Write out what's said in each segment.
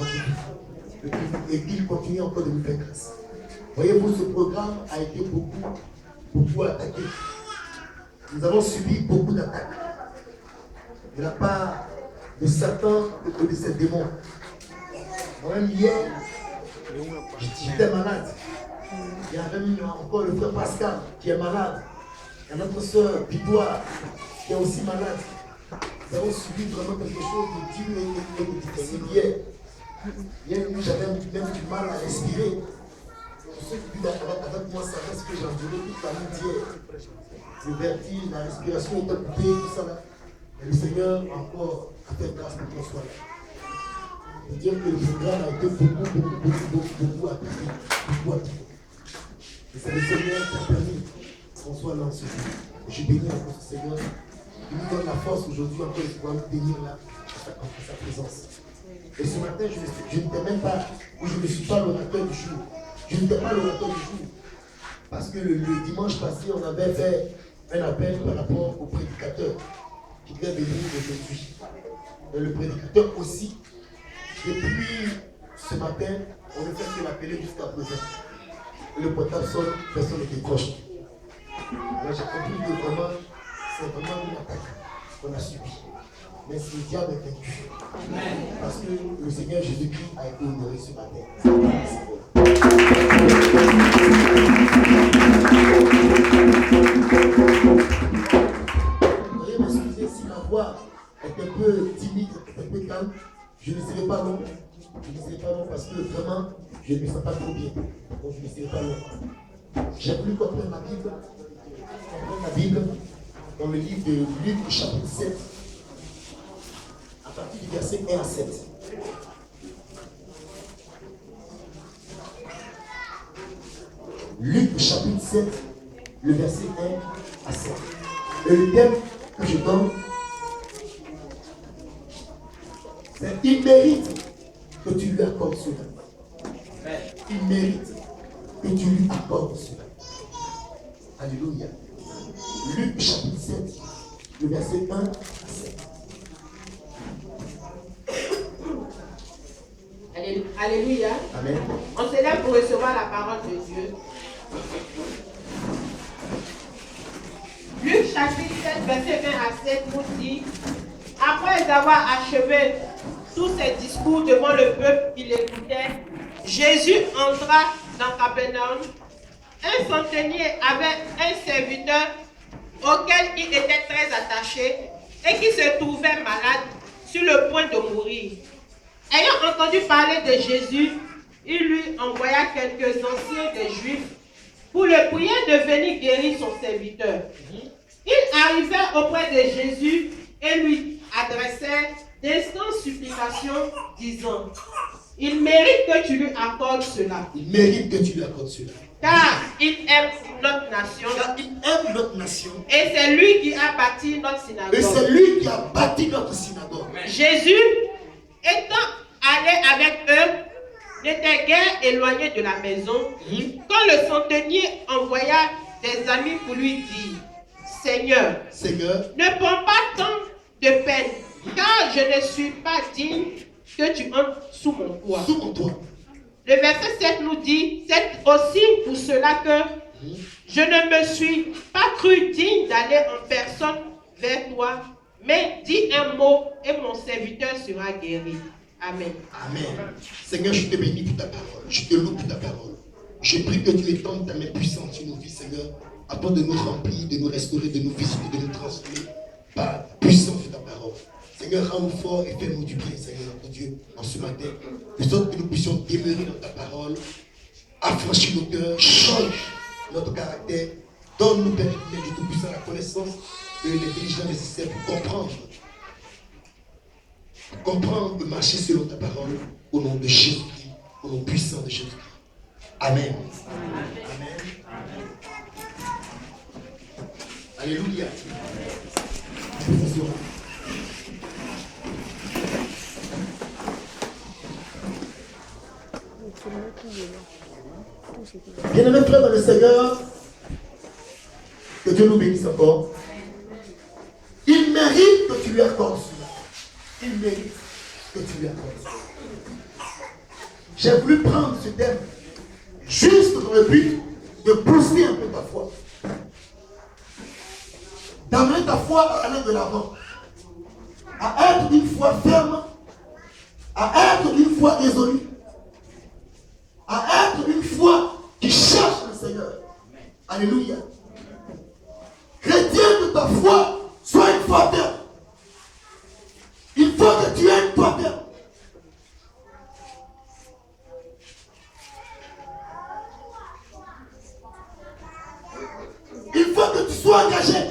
votre vie. Et qu'il continue encore de nous faire grâce. Voyez-vous, ce programme a été beaucoup attaqué. Nous avons subi beaucoup d'attaques de la part de Satan et de ses démons. Moi-même hier, j'étais malade. Il y a même encore le frère Pascal qui est malade. Il y a notre soeur Bidoire qui est aussi malade. Nous avons subi vraiment quelque chose de dur et de difficile hier. Hier, j'avais même du mal à respirer. Pour ceux qui vivent avec moi savent ce que j'ai enduré toute la nuit hier. Le vertige, la respiration était coupée, tout ça là. Et le Seigneur encore a fait grâce pour qu'on soit là. Je veux dire que le programme a été beaucoup attaqué. Et c'est le Seigneur qui a permis qu'on soit là en ce jour. Je bénis encore ce Seigneur. Il nous donne la force aujourd'hui encore de pouvoir nous bénir là, en sa présence. Et ce matin, je n'étais même pas, ou je ne suis pas l'orateur du jour. Je n'étais pas l'orateur du jour. Parce que le dimanche passé, on avait fait un appel par rapport au prédicateur qui devait venir aujourd'hui. Et le prédicateur aussi, depuis ce matin, on ne fait que l'appeler jusqu'à présent. Et le portable sonne, personne ne décroche. Alors j'ai compris que vraiment, c'est vraiment une attaque qu'on a subie. Mais c'est le diable est vaincu. Parce que le Seigneur Jésus-Christ a été honoré ce matin. Veuillez m'excuser si ma voix est un peu timide, un peu calme. Je ne serai pas long. Je ne serai pas long parce que vraiment, je ne me sens pas trop bien. Donc je ne serai pas long. J'ai voulu comprendre la Bible dans le livre de Luc, chapitre 7, à partir du verset 1 à 7. Luc, chapitre 7, le verset 1 à 7. Et le thème que je donne, c'est « Il mérite que tu lui accordes cela. » Il mérite que tu lui accordes cela. Alléluia. Luc chapitre 7, le verset 1 à 7. Alléluia. Amen. On se lève pour recevoir la parole de Dieu. Luc chapitre 7, verset 1 à 7 nous dit: après avoir achevé tous ses discours devant le peuple qui l'écoutait, Jésus entra dans Capernaum. Un centenier avait un serviteur auquel il était très attaché et qui se trouvait malade sur le point de mourir. Ayant entendu parler de Jésus, il lui envoya quelques anciens des Juifs pour le prier de venir guérir son serviteur. Ils arrivèrent auprès de Jésus et lui adressèrent d'instantes supplications, disant: il mérite que tu lui accordes cela. Il mérite que tu lui accordes cela. Car il aime notre nation. Car il aime notre nation. Et c'est lui qui a bâti notre synagogue. Et c'est lui qui a bâti notre synagogue. Jésus, étant allé avec eux, n'était guère éloigné de la maison, quand le centenier envoya des amis pour lui dire: Seigneur, ne prends pas tant de peine, car je ne suis pas digne que tu entres sous mon toit. Sous mon toit. Le verset 7 nous dit: c'est aussi pour cela que je ne me suis pas cru digne d'aller en personne vers toi, mais dis un mot et mon serviteur sera guéri. Amen. Amen. Seigneur, je te bénis pour ta parole. Je te loue pour ta parole. Je prie que tu étendes ta main puissante sur nos vies, Seigneur, afin de nous remplir, de nous restaurer, de nous visiter, de nous transformer par la puissance de ta parole. Seigneur, rends-nous forts et fais-nous du bien, Seigneur, notre Dieu, en ce matin, de sorte que nous puissions demeurer dans ta parole, affranchir nos cœurs, change notre caractère, donne-nous, Père éternel, de Tout-Puissant, la connaissance et l'intelligence nécessaire pour comprendre, marcher selon ta parole, au nom de Jésus-Christ, au nom puissant de Jésus-Christ. Amen. Amen. Amen. Alléluia. Bien-aimés frères dans le Seigneur, que Dieu nous bénisse encore. Il mérite que tu lui accordes cela. Il mérite que tu lui accordes cela. J'ai voulu prendre ce thème juste dans le but de booster un peu ta foi. D'amener ta foi à aller de l'avant. À être une foi ferme. À être une foi résolue. À être une foi qui cherche le Seigneur. Alléluia. Chrétien de ta foi, sois une foi ferme. Il faut que tu aies une foi ferme. Il faut que tu sois engagé.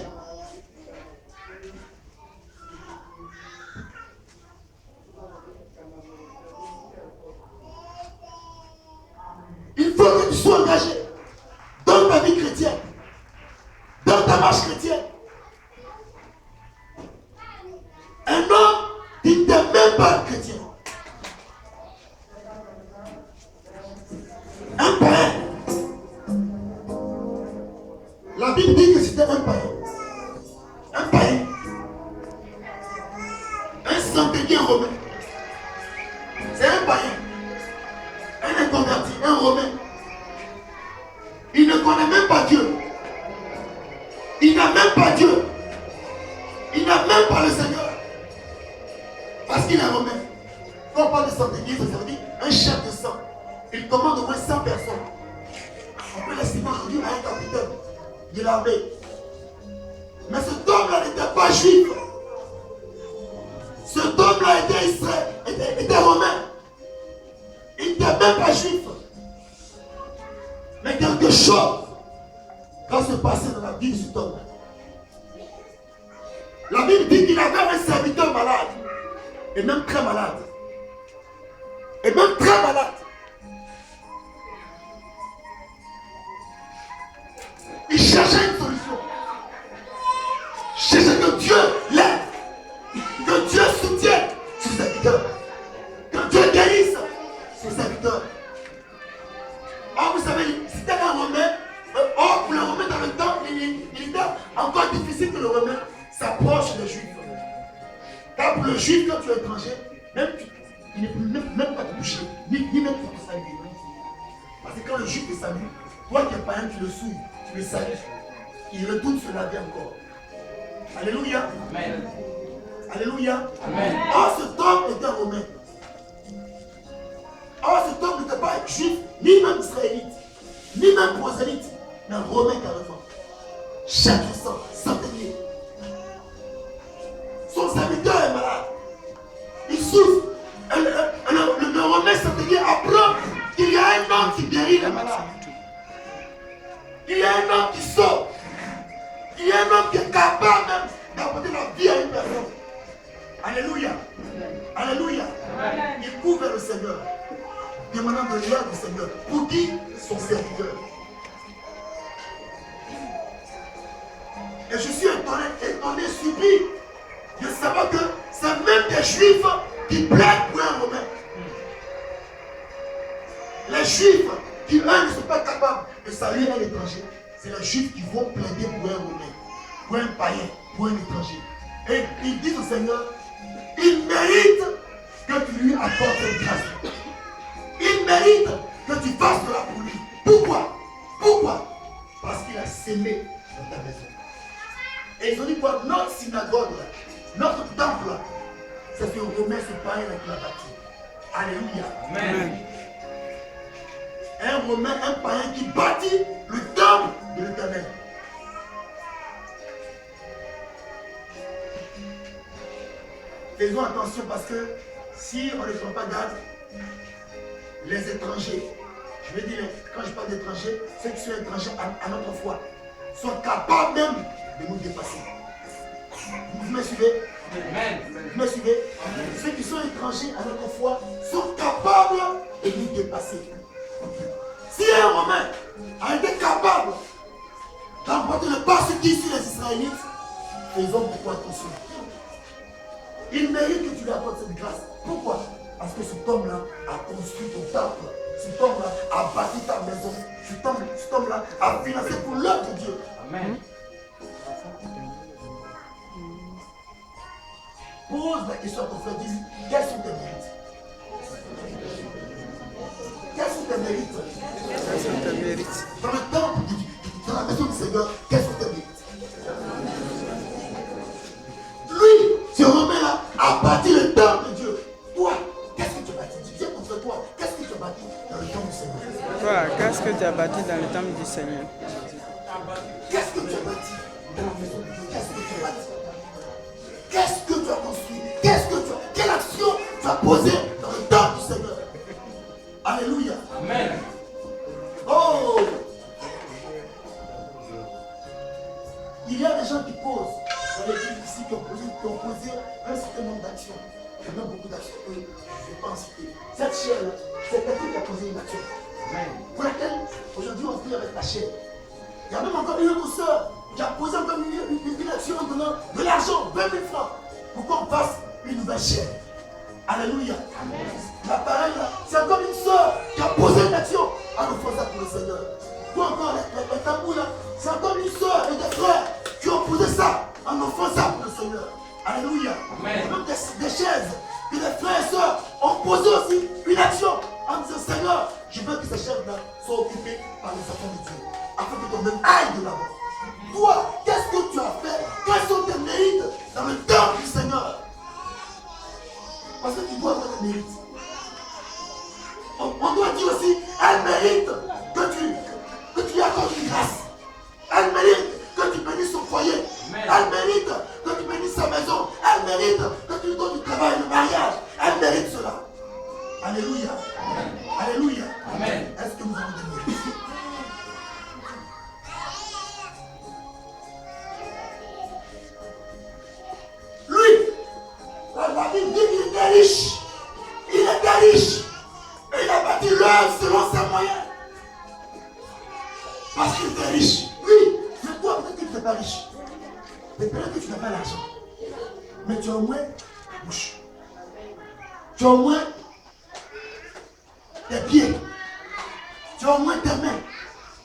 Il faut que tu sois engagé dans ta vie chrétienne, dans ta marche chrétienne. Un homme qui n'était même pas chrétien. Un païen. La Bible dit que c'était un païen. Un païen. Un centenier romain. C'est un païen. Un inconverti, un romain. Il ne connaît même pas Dieu. Il n'a même pas Dieu. Il n'a même pas le Seigneur. Parce qu'il est romain. Quand on parle de centenier, ça veut dire un chef de 100. Il commande au moins 100 personnes. On peut l'estimer aujourd'hui à un capitaine de l'armée. Mais cet homme-là n'était pas juif. Cet homme-là était romain. Il n'était même pas juif. Mais quelque chose va se passer dans la vie de cet homme. La Bible dit qu'il avait un serviteur malade. Et même très malade. Et même très malade. Il cherchait une solution. Il cherchait que Dieu l'aide. Que Dieu soutienne ses serviteurs. Que Dieu guérisse ses serviteurs. Or, vous savez, c'était un Romain. Or, pour le Romain, dans le temps, il était encore difficile que le Romain s'approche des Juifs. Car pour le Juif, quand tu es étranger, même, il ne peut même pas te toucher, ni même pour te saluer. Parce que quand le Juif te salue, toi qui es païen, tu le souilles, tu le salues. Il retourne se laver encore. Alléluia. Amen. Alléluia. Amen. Or, cet homme était Romain. Or, cet homme n'était pas juif, ni même israélite, ni même prosélyte, mais romain carrément. Chaque sang, centenier. Son serviteur est malade. Il souffre. Le romain centenier apprend qu'il y a un homme qui guérit les malades. Il y a un homme qui sauve. Il y a un homme qui est capable même d'apporter la vie à une personne. Alléluia. Alléluia. Il court vers le Seigneur, demandant de l'aide du Seigneur. Pour qui? Son serviteur. Et je suis étonné, surpris de savoir que c'est même des Juifs qui plaident pour un Romain. Les Juifs qui, eux, ne sont pas capables de saluer un étranger, c'est les Juifs qui vont plaider pour un Romain, pour un païen, pour un étranger. Et ils disent au Seigneur, il mérite que tu lui apportes une grâce. Il mérite que tu fasses de la pour lui. Pourquoi? Pourquoi? Parce qu'il a sémé dans ta maison. Et ils ont dit quoi? Notre synagogue, notre temple, c'est ce Romain, ce païen qui l'a bâti. Alléluia. Amen. Un Romain, un païen qui bâtit le temple de l'Éternel. Faisons attention parce que si on ne prend pas garde, les étrangers, je veux dire, quand je parle d'étrangers, ceux qui sont étrangers à notre foi, sont capables même de nous dépasser. Vous me suivez? Vous me suivez? Ceux qui sont étrangers à notre foi sont capables de nous dépasser. Si un Romain a été capable d'emporter le pas sur qui sur les Israélites, faisons beaucoup attention. Il mérite que tu lui apportes cette grâce. Pourquoi? Parce que cet homme-là a construit ton temple. Cet homme-là a bâti ta maison. Cet homme-là a financé pour l'œuvre de Dieu. Amen. Pose la question à ton frère, dis quels sont tes mérites? mérites? Quels sont tes mérites? Dans le temple, dans la maison du Seigneur, quels sont tes mérites? Lui se remet là à bâtir le temple de Dieu. Toi, qu'est-ce que tu as bâti? Dieu contre toi, qu'est-ce que tu as bâti dans le temple du Seigneur? Toi, qu'est-ce que tu as bâti dans le temple du Seigneur? Qu'est-ce que tu as bâti dans la maison de Dieu? Qu'est-ce que tu as bâti? Qu'est-ce que tu as construit? Quelle action tu as posée dans le temple du Seigneur? Alléluia. Amen. Oh! Il y a des gens qui posent dans l'église ici qui ont posé un certain nombre d'actions. Il y en a beaucoup d'actions que je ne vais pas en citer. Cette chair-là, c'est quelqu'un qui a posé une action. Pour laquelle aujourd'hui on vit avec la chair. Il y a même encore une autre sœur qui a posé encore une action en donnant de l'argent, 20 000 francs, pour qu'on fasse une nouvelle chair. Alléluia. La pareille là, c'est encore une sœur qui a posé une action en offrant ça pour le Seigneur. Ou encore les tambours là, c'est encore une sœur et des frères qui ont posé ça en offrant ça pour le Seigneur. Alléluia. Amen. Même des chaises que les frères et sœurs ont posé aussi une action en disant Seigneur, je veux que ces chaises là soient occupées par les enfants de Dieu. Afin que ton même aille de là-bas. Toi, qu'est-ce que tu as fait? Quels sont tes mérites dans le temple du Seigneur? Parce que tu dois avoir des mérites. On doit dire aussi, elle mérite que tu lui accordes une grâce. Elle mérite que tu bénisses son foyer. Amen. Elle mérite que tu bénisses sa maison. Elle mérite que tu lui donnes du travail, le mariage. Elle mérite cela. Alléluia. Amen. Alléluia. Amen. Est-ce que nous avons des mérites? Lui, la Bible dit qu'il était riche. Il était riche. Et il a bâti l'œuvre selon ses moyens. Parce qu'il était riche. Oui, mais toi, peut-être que tu n'es pas riche. Mais peut-être que tu n'as pas l'argent. Mais tu as au moins ta bouche. Tu as au moins tes pieds. Tu as au moins tes mains.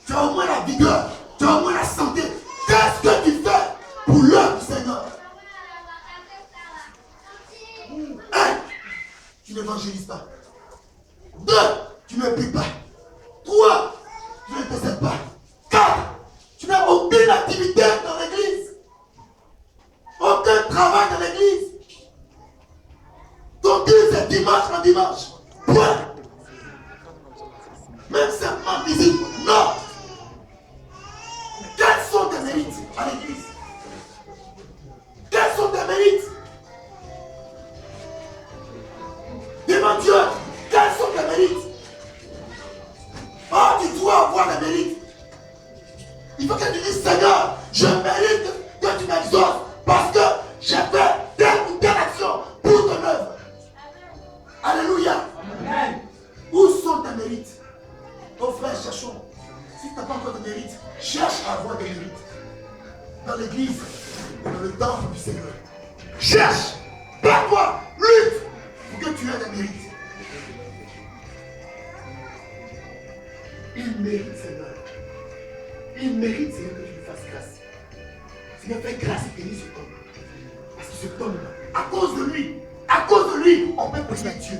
Tu as au moins la vigueur. Tu as au moins la santé. Qu'est-ce que tu fais pour l'œuvre du Seigneur? Un, tu n'évangélises pas. Deux, tu ne pries pas. Trois, tu ne t'essaides pas. Quatre, tu n'as aucune activité dans l'église. Aucun travail dans l'église. Ton culte c'est dimanche en dimanche. Point. Même simplement visite. Non. Quels sont tes mérites à l'église? Quels sont tes mérites? Devant Dieu, quels sont tes mérites? Oh, tu dois avoir des mérites. Il faut que tu dises, Seigneur, je mérite que tu m'exauces parce que j'ai fait telle ou telle action pour ton œuvre. Alléluia. Amen. Où sont tes mérites? Oh frère, cherchons. Si tu n'as pas encore de mérites, cherche à avoir des mérites. Dans l'église, dans le temple du Seigneur. Cherche, bats-toi, lutte pour que tu aies des mérites. Il mérite, Seigneur. Il mérite, Seigneur, que tu lui fasses grâce. Seigneur, fais grâce et bénis cet homme. Parce que cet homme-là, à cause de lui, on peut prier Dieu.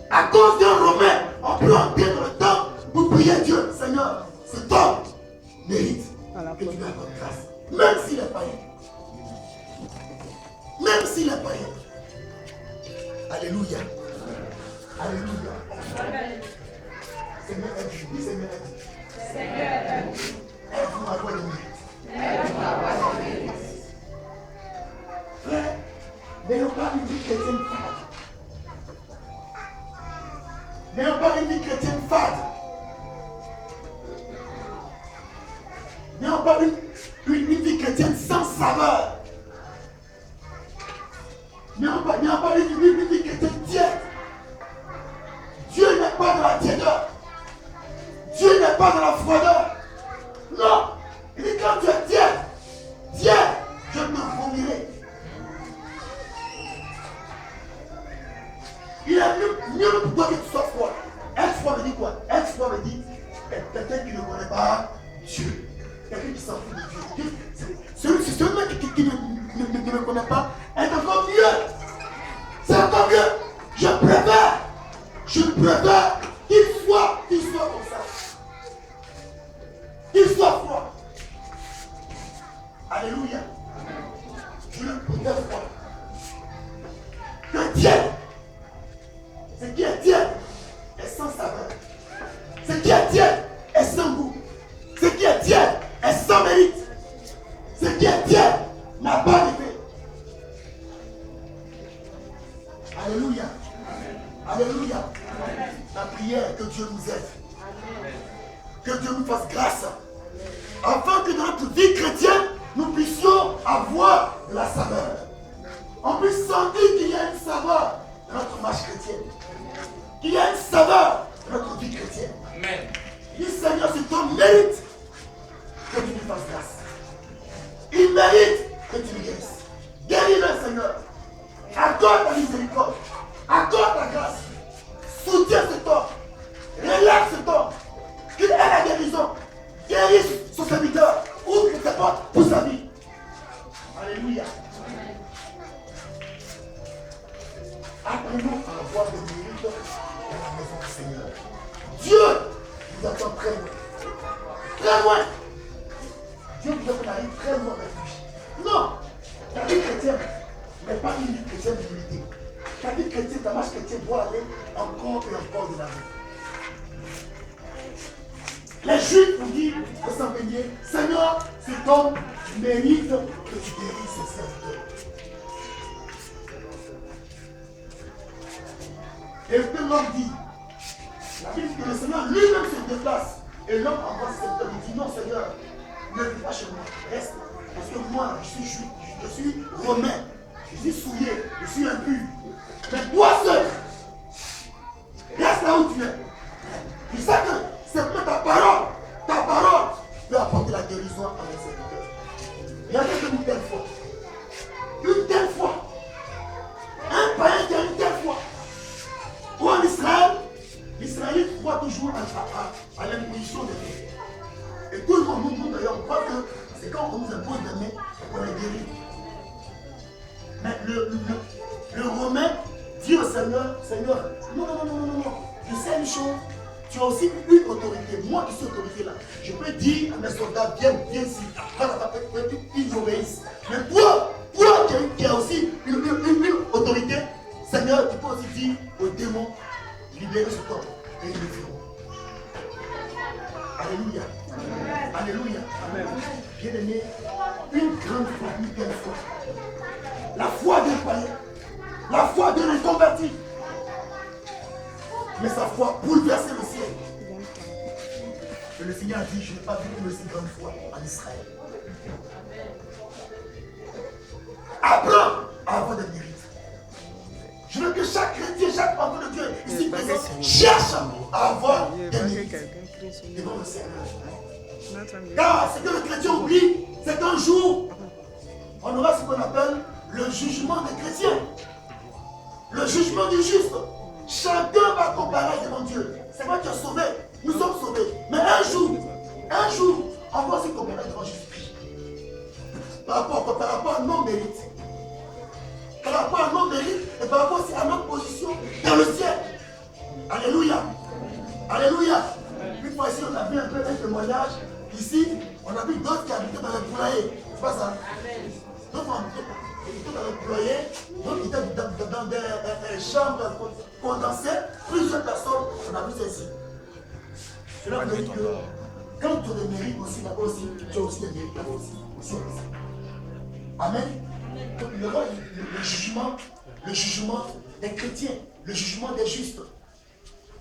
À cause d'un Romain, on peut entrer dans le temple pour prier Dieu. Seigneur, cet homme mérite que tu lui accordes grâce. Même s'il est païen. Même s'il est païen. Alléluia. Alléluia. Amen. Seigneur, aide-nous. Seigneur, aide-nous. Seigneur, Aide-nous à avoir des mérites. aide-nous à avoir des mérites. Frère, n'ayons pas une vie chrétienne fade. N'ayons pas une vie chrétienne fade. N'ayons pas une vie chrétienne sans saveur. N'ayons pas une vie chrétienne tiède. Dieu n'est pas dans la tiédeur. Dieu n'est pas dans la froideur. Non. Il dit quand tu es tiède, je te vomirai. Il est mieux pour toi que tu sois froid. Être froid me dit quoi? Être froid me dit quelqu'un qui ne connaît pas Dieu. Quelqu'un qui s'en fout de Dieu. Celui qui ne me connaît pas est encore mieux. C'est encore mieux. Je préfère qu'il soit comme ça. Ma prière, que Dieu nous aide. Que Dieu nous fasse grâce. Afin que dans notre vie chrétienne, nous puissions avoir de la saveur. On puisse sentir qu'il y a une saveur dans notre marche chrétienne. Qu'il y a une saveur dans notre vie chrétienne. Amen. Il dit, Seigneur, c'est ton mérite que tu lui fasses grâce. Il mérite que tu lui guérisses. Guéris-le, Seigneur. Accorde ta miséricorde. Accorde ta grâce. Soutiens cet homme. Relève cet homme. Qu'il ait la guérison. Guérisse son serviteur. Ouvre ses portes pour sa vie. Alléluia. Apprenons à avoir des mérites dans la maison du Seigneur. Dieu nous attend très loin. Très loin. Dieu veut qu'on arrive très loin avec lui. Non. Ta vie chrétienne n'est pas une vie chrétienne d'humilité. Ta vie chrétienne, ta marche chrétienne doit aller encore et encore de l'avant. Les Juifs nous disent au Saint-Pénier, Seigneur, c'est ton mérite que tu guéris ses serviteurs. Et que l'homme dit, la Bible dit que le Seigneur lui-même se déplace. Et l'homme envoie ses serviteurs, il dit, non Seigneur, ne viens pas chez moi, reste. Parce que moi, je suis juif, je suis romain, je suis souillé, je suis impur. Mais toi seul, reste là où tu es. Tu sais que c'est ta parole peut apporter la guérison à mes serviteurs. Il y a une telle foi. Une telle foi. Un païen qui a une telle foi. Ou en Israël, l'Israélite croit toujours à l'imposition des mains. Et tout le monde nous d'ailleurs, on croit que c'est quand on nous impose des mains qu'on est guéri. Mais le Romain dit au Seigneur, Seigneur, non, je sais une chose, tu as aussi une autorité. Moi qui suis autorité là, je peux dire à mes soldats, viens ici, ils obéissent. Mais toi qui as aussi une autorité, Seigneur, tu peux aussi dire aux démons, libérez ce corps, et ils le feront. Alléluia. Amen. Alléluia. Amen. Bien-aimé, une grande foi, une telle foi. La foi d'un païen, la foi d'un inconverti. Mais sa foi bouleversait le ciel. Et le Seigneur a dit, je n'ai pas vu une aussi grande foi en Israël. Apprends à avoir des mérites. Je veux que chaque chrétien, chaque enfant de Dieu, ici présent, cherche à avoir des mérites devant le Seigneur. Car ce que le chrétien oublie, c'est qu'un jour, on aura ce qu'on appelle le jugement des chrétiens. Le jugement du juste. Chacun va comparer devant Dieu. C'est vrai que tu es sauvé. Nous sommes sauvés. Mais un jour, on va aussi comparer devant Jésus-Christ. Par rapport à nos mérites. Par rapport à nos mérites et par rapport aussi à notre position dans le ciel. Alléluia. Alléluia. Une fois ici, on a vu un peu un témoignage. Ici, on a vu d'autres qui habitaient dans les poulaillers. C'est pas ça? D'autres habitaient dans les poulaillers. D'autres étaient dans des chambres condensées. Plusieurs personnes. On a vu ça ici. Cela veut dire que quand tu as des mérites aussi, là-bas aussi, tu as aussi des mérites là-bas aussi. Amen. Donc il y aura le jugement des chrétiens, le jugement des justes.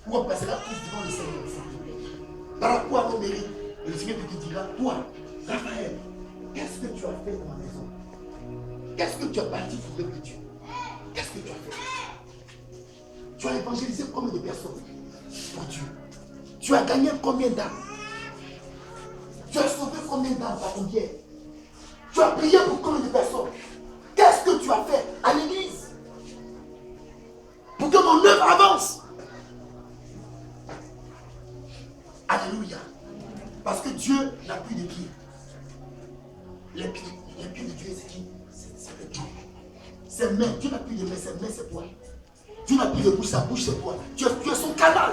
Où on passera tous devant le Seigneur. Par rapport à nos mérites, le Seigneur te dira, toi, Raphaël, qu'est-ce que tu as fait dans ma maison? Qu'est-ce que tu as bâti pour le Dieu? Qu'est-ce que tu as fait? Tu as évangélisé combien de personnes pour Dieu? Tu as gagné combien d'âmes? Tu as sauvé combien d'âmes par ton biais? Tu as prié pour combien de personnes? Qu'est-ce que tu as fait à l'église pour que mon œuvre avance? Alléluia. Parce que Dieu n'a plus de pieds. Les pieds de Dieu, c'est qui? C'est le Dieu. Ses mains, Dieu n'a plus de mains, ses mains, c'est toi. Dieu n'a plus de bouche, sa bouche, c'est toi. Tu es son canal.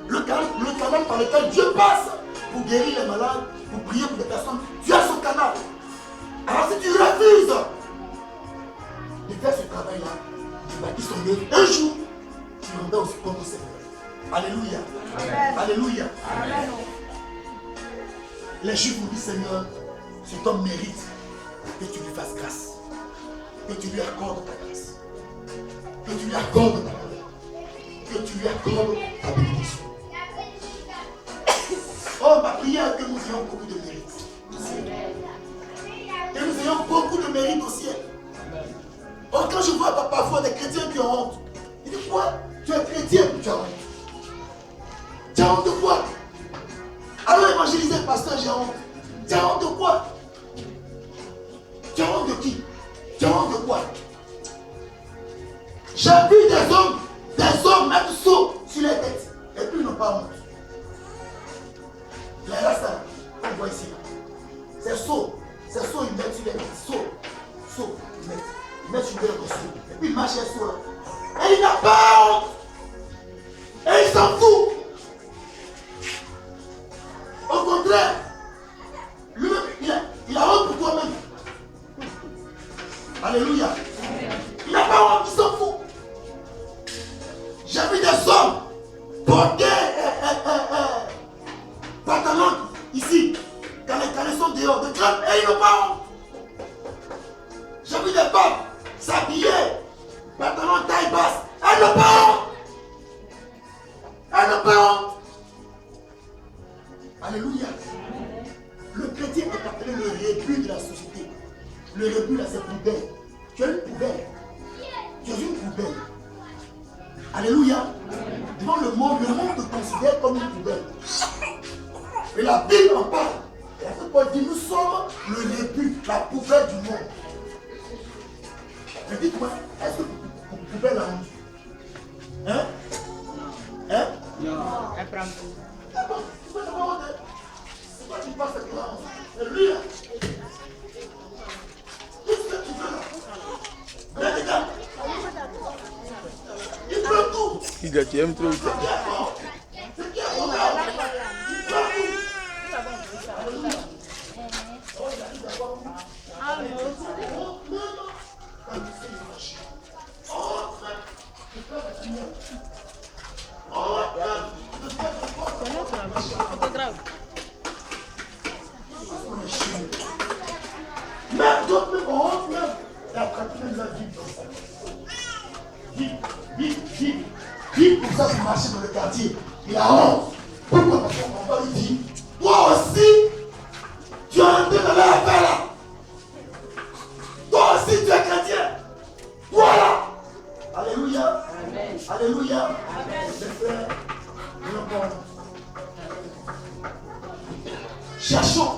Le canal par lequel Dieu passe pour guérir les malades, pour prier pour des personnes. Tu es son canal. Alors si tu refuses de faire ce travail-là, tu bâtis son œuvre, un jour, tu rendras aussi compte au Seigneur. Alléluia. Amen. Alléluia. Amen. Les Juifs vous disent, Seigneur, cet homme mérite que tu lui fasses grâce. Que tu lui accordes ta grâce. Que tu lui accordes ta grâce. que tu lui accordes ta bénédiction. Oh, ma prière, que nous ayons beaucoup de mérite. Que nous ayons beaucoup de mérite au ciel. Oh, quand je vois parfois des chrétiens qui ont honte, ils disent quoi? Tu es chrétien, tu as honte. Tu as honte de quoi? Alors évangéliser, pasteur, j'ai honte. Tu as honte de quoi? Tu as honte de qui? Tu as honte de quoi? J'ai vu des hommes mettre saut sur les têtes. Et puis ils n'ont pas honte. Mais là, ça, on voit ici. C'est saut. C'est saut, ils mettent sur les têtes. Saut, ils mettent sur les têtes. Et puis ils marchent les sauts là. Et il n'a pas honte. Et il s'en fout. Au contraire, lui-même, il a honte pour toi-même. Alléluia. Il n'a pas honte, il s'en fout. J'ai vu des hommes porter pantalon ici, quand les sont dehors, de crème, et ils n'ont pas honte. J'ai vu des femmes s'habiller, pantalon taille basse, elles n'ont pas honte. Elles n'ont pas honte. Alléluia. Le chrétien est appelé le rebut de la société. Le rebut là, c'est poubelle. Tu es une poubelle. Tu es une poubelle. Alléluia. Devant le monde te considère comme une poubelle. Et la Bible en parle. Et la Bible dit, nous sommes le rebut, la poubelle du monde. Mais dites-moi, est-ce que la poubelle a honte? Hein? Hein? Non, elle prend tout. C'est quoi tu passes cette là? Et lui là, qu'est-ce que tu veux là? Regarde, il prend tout. Il a tué un truc. C'est qui est bon là? Il prend tout. Même d'autres même honte même. Et après tu même la vie comme ça. Vite pour ça pour marcher dans le quartier. Il a honte. Pourquoi? Parce qu'on va lui dire, toi aussi, tu es en train de l'affaire là. Toi aussi tu es chrétien. Voilà. Alléluia. Amen. Alléluia. Amen. Mes frères, nous n'avons pas. Cherchons,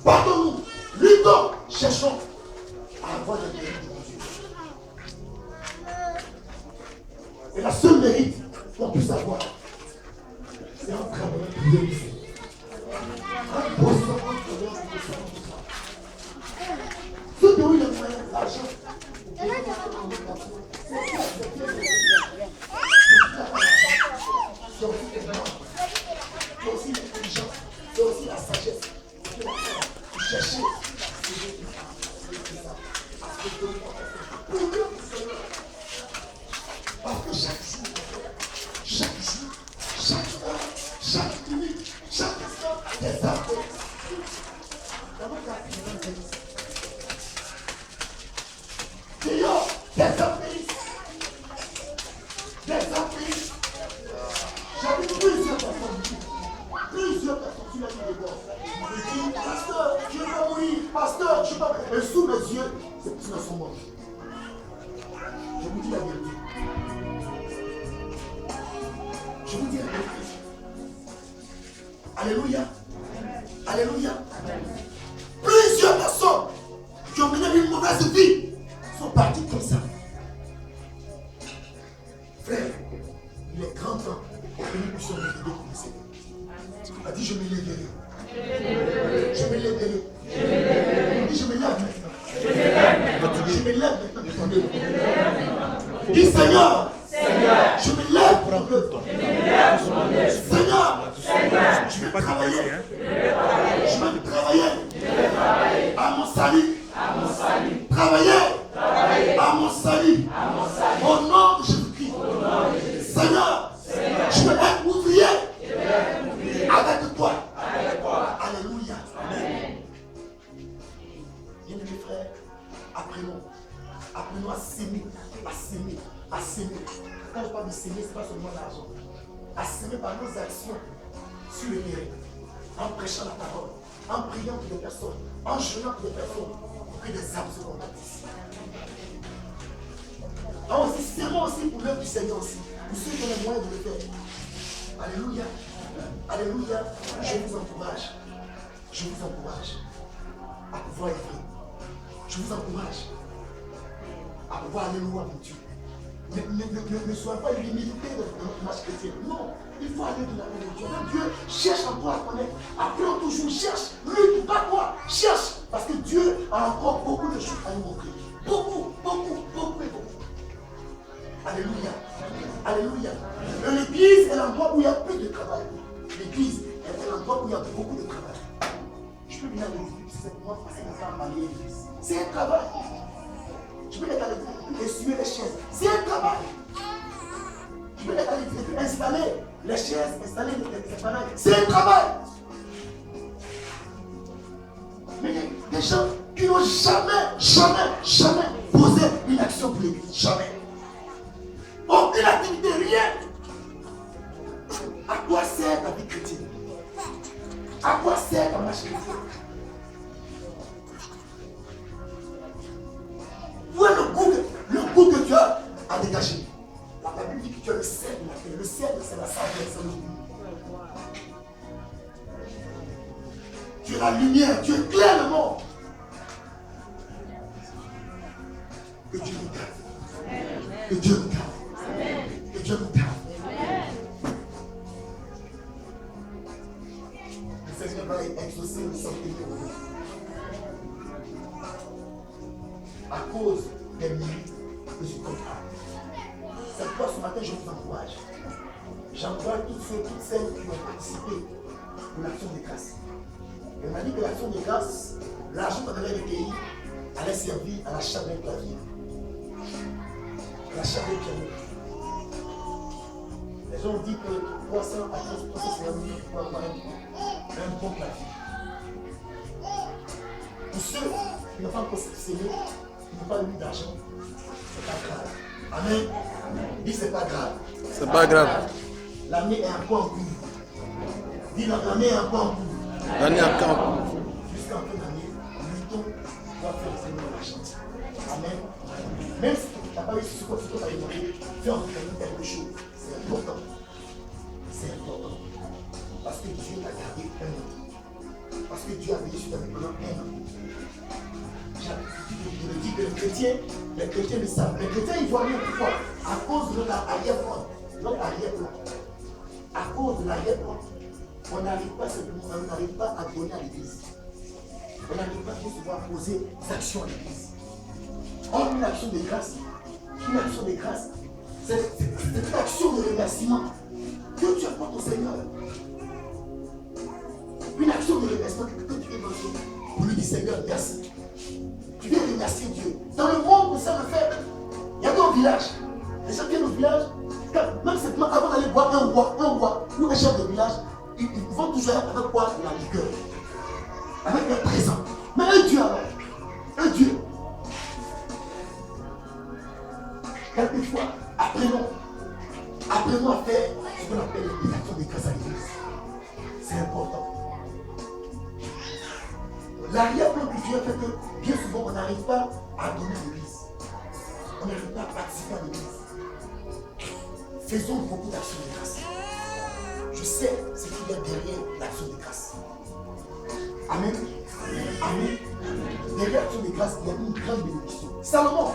pardonnons-nous, luttons, cherchons à avoir le mérite de Dieu. Et la seule mérite qu'on puisse avoir, c'est en travaillant pour Dieu. En bossant, en travaillant pour Dieu. Ceux qui ont eu les moyens, l'argent, c'est aussi l'intelligence, c'est aussi la sagesse. Chercher. Parce que chaque heure, chaque minute, chaque instant, des appels. Comment d'ailleurs, des appels. J'avais plusieurs personnes sur la ligne de bord. Je dis, pasteur, je vais pas mourir, pasteur, je vais pas. Et sous mes yeux, ces petits-là sont morts. Je vous dis la vérité. Je vous dis la vérité. Alléluia. Alléluia. Plusieurs personnes qui ont mené une mauvaise vie sont parties comme ça. Frère, il est grand temps que nous puissions nous aider comme ça. Il a dit, je me lèverai. Je me lèverai. Il dit, je me lève maintenant. Je me lève maintenant. Dis, Seigneur, je me lève pour un peu. Seigneur, je vais travailler. Je vais travailler à mon salut. Travailler à mon salut. Au nom de Jésus-Christ. Seigneur, je vais être ouvrier avec toi. Alléluia. Bien-aimés frères, apprenons à s'aimer. Quand je parle de s'aimer, ce n'est pas seulement l'argent. exprimer par nos actions sur le terrain, en prêchant la parole, en priant pour des personnes, en jeûnant pour des personnes, pour que des âmes se convertissent. Aussi, serment aussi pour l'œuvre du Seigneur aussi, pour ceux qui ont les moyens de le faire. Alléluia. Alléluia. Je vous encourage. Je vous encourage à pouvoir œuvrer. Je vous encourage à pouvoir aller loin avec Dieu. Ne sois pas limité dans notre marche chrétienne. Non, il faut aller de la main de Dieu. Même Dieu cherche encore à connaître. Apprends toujours, cherche. Lutte, pas toi. Cherche. Parce que Dieu a encore beaucoup de choses à nous montrer. Beaucoup, beaucoup, beaucoup et beaucoup. Alléluia. Alléluia. L'église est l'endroit où il y a plus de travail. L'église est l'endroit où il y a beaucoup de travail. Je peux venir à l'église, c'est moi passer mon temps à balayer l'église. C'est un travail. Je peux aller à l'église, essuyer les chaises. C'est un travail. Je peux aller à l'église, installer les chaises, installer les appareils. C'est un travail. Mais il y a des gens qui n'ont jamais posé une action pour l'église. Jamais. Aucune activité, rien. À quoi sert la vie chrétienne? À quoi sert la marche chrétienne? Où est le goût que tu as à dégager? La Bible dit que tu as le sel de la terre. Le sel, c'est la saveur, c'est le goût. Tu es la lumière, tu éclaires le monde. Que Dieu nous garde. Que Dieu nous garde. Que Dieu nous garde. Le Seigneur va exaucer le santé de nous. À cause des mérites que je comprends. C'est pourquoi ce matin je vous encourage. J'encourage toutes celles qui ont participé pour l'action de grâce. Elle m'a dit que l'action de grâce, l'argent qu'on avait recueilli allait servir à l'achat d'un clavier. L'achat d'un piano. Les gens ont dit que 300 à 350 000 pour avoir un bon clavier. Pour ceux qui n'ont pas encore sélectionné, qui n'ont pas eu d'argent, c'est pas grave. Amen. Dis c'est pas grave. C'est pas grave. L'année est encore en cours. Dis l'année est encore en cours. L'année est encore en cours. Jusqu'en fin d'année, luttons pour faire le Seigneur de l'argent. Amen. Même si tu n'as pas eu ce que tu as demandé, fais en quelque chose. C'est important. C'est important. Parce que Dieu t'a gardé un an. Parce que Dieu a veillé sur ta vie pendant un an. Je me dis que les chrétiens le savent. Les chrétiens, ils voient rien. Pourquoi? À cause de notre arrière-plan. Notre arrière-plan. À cause de l'arrière-plan. On n'arrive pas simplement, on n'arrive pas à donner à l'église. On n'arrive pas à pouvoir poser des actions à l'église. Or, une action de grâce, c'est une action de remerciement que tu apportes au Seigneur. Une action de remerciement que tu fais manger pour lui dire Seigneur, merci. Tu viens remercier Dieu. Dans le monde, ça le fait. Il y a des villages. Les gens viennent au village, même simplement avant d'aller boire un roi ou un chef de village, ils vont toujours avec quoi? De la liqueur. Avec un présent. Mais un Dieu alors. Un Dieu. Quelquefois, apprenons à faire ce qu'on appelle les actions de grâce à l'église. C'est important. L'arrière-plan que Dieu a fait que bien souvent on n'arrive pas à donner à l'église. On n'arrive pas à participer à l'église. Faisons beaucoup d'actions de grâce. Je sais ce qu'il y a derrière l'action de grâce. Amen. Amen. Derrière l'action de grâce, il y a une grande bénédiction. Salomon,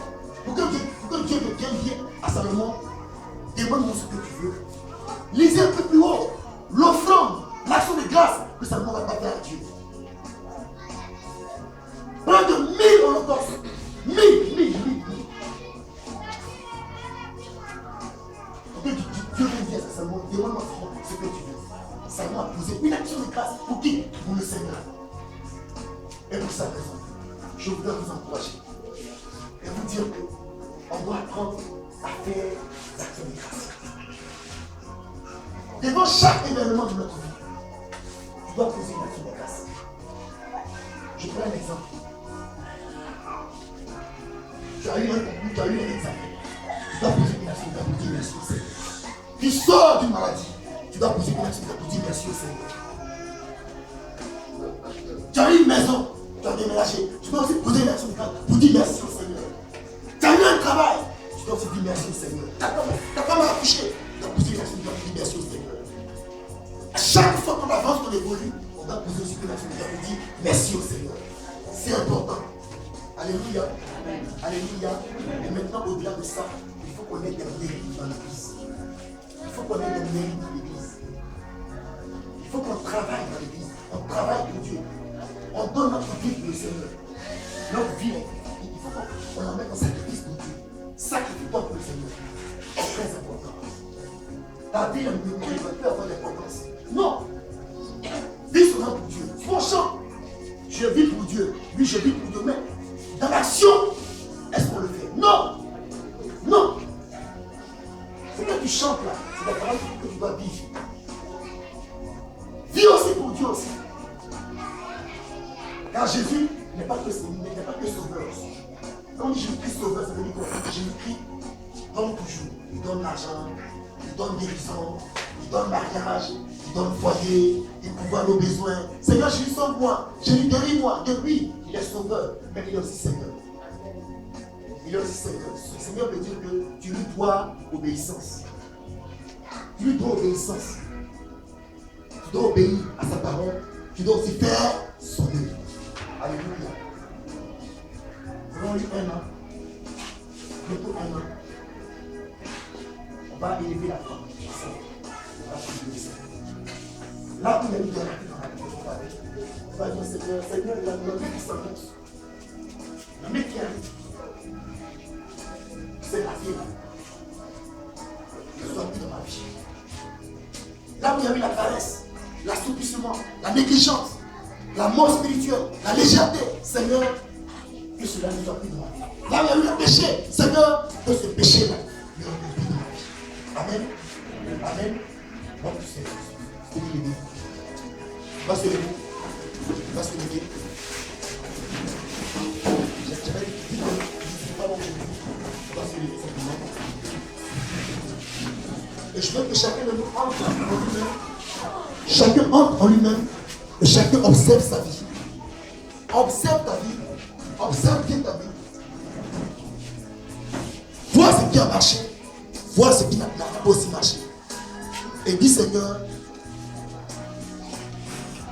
pour que Dieu te tienne bien à Salomon, demande-moi ce que tu veux. Lisez un peu plus haut l'offrande, l'action de grâce que Salomon va faire à Dieu. Près de 1000 holocaustes. 1000. Pour que Dieu te dise à Salomon, demande-moi ce que tu veux. Salomon a posé une action de grâce. Pour qui? Pour le Seigneur. Et pour sa raison, je voudrais vous encourager et vous dire qu'on doit apprendre à faire l'action de grâce. Devant chaque événement de notre vie, tu dois poser une action de grâce. Je prends un exemple. Tu as eu un concours, tu as eu un examen. Tu dois poser une action de grâce. Tu sors d'une maladie. Tu Tu dois poser une action pour dire merci au Seigneur. Tu as une maison, tu as déménagé. Tu dois aussi poser une action pour dire merci au Seigneur. Tu as eu un travail, tu dois aussi dire merci au Seigneur. Ta femme a accouché, tu dois poser une action pour dire merci au Seigneur. À chaque fois qu'on avance, qu'on évolue, on doit poser aussi une action pour dire merci au Seigneur. C'est important. Alléluia. Alléluia. Et maintenant, au-delà de ça, il faut qu'on ait des mérites dans l'église. Il faut qu'on ait des mérites dans l'église. Il faut qu'on travaille dans l'église. On travaille pour Dieu. On donne notre vie pour le Seigneur. Notre vie, il faut qu'on la mette en sacrifice pour Dieu. Sacrifie-toi pour le Seigneur. C'est très important. Ta vie, elle ne peut pas avoir d'importance. Non. Vis seulement pour Dieu. C'est mon chant. Je vis pour Dieu. Oui, je vis pour Dieu. Mais dans l'action, est-ce qu'on le fait? Non. Non. C'est quand tu chantes là, c'est la parole que tu dois vivre. Vis aussi pour Dieu aussi. Car Jésus n'est pas que sauveur. Quand on dit Jésus-Christ sauveur, ça veut dire que Jésus-Christ donne toujours. Il donne l'argent, il donne guérison, il donne mariage, il donne foyer, il pourvoit nos besoins. Seigneur, Jésus sauve-moi, Jésus guéris-moi. De lui, il est sauveur, mais il est aussi Seigneur. Il est aussi Seigneur. Le Seigneur veut dire que tu lui dois obéissance. Tu lui dois obéissance. Tu dois obéir à sa parole. Tu dois aussi faire son œuvre. Alléluia. Nous avons eu 1 an. Bientôt 1 an. On va élever la femme. On va élever ça. Là où il y a eu de la vie dans la vie, on va dire Seigneur, il y a un mec qui s'annonce. Un mec qui arrive. C'est la vie là. Je ne sois plus dans ma vie. Là où il y a eu la paresse, l'assouplissement, la négligence, la mort spirituelle, la légèreté, Seigneur, que cela ne soit plus dans ma vie. Là où il y a eu le péché, Seigneur, que ce péché-là ne soit plus dans ma vie. Amen. Amen. Bon, c'est ce qu'il dit. Va se lever. Va se lever. J'avais dit que pas mon va se lever simplement. Et je veux que chacun de nous entre en lui-même. Chacun entre en lui-même et chacun observe sa vie. Observe ta vie. Observe bien ta vie. Vois ce qui a marché. Vois ce qui n'a pas aussi marché. Et dis Seigneur,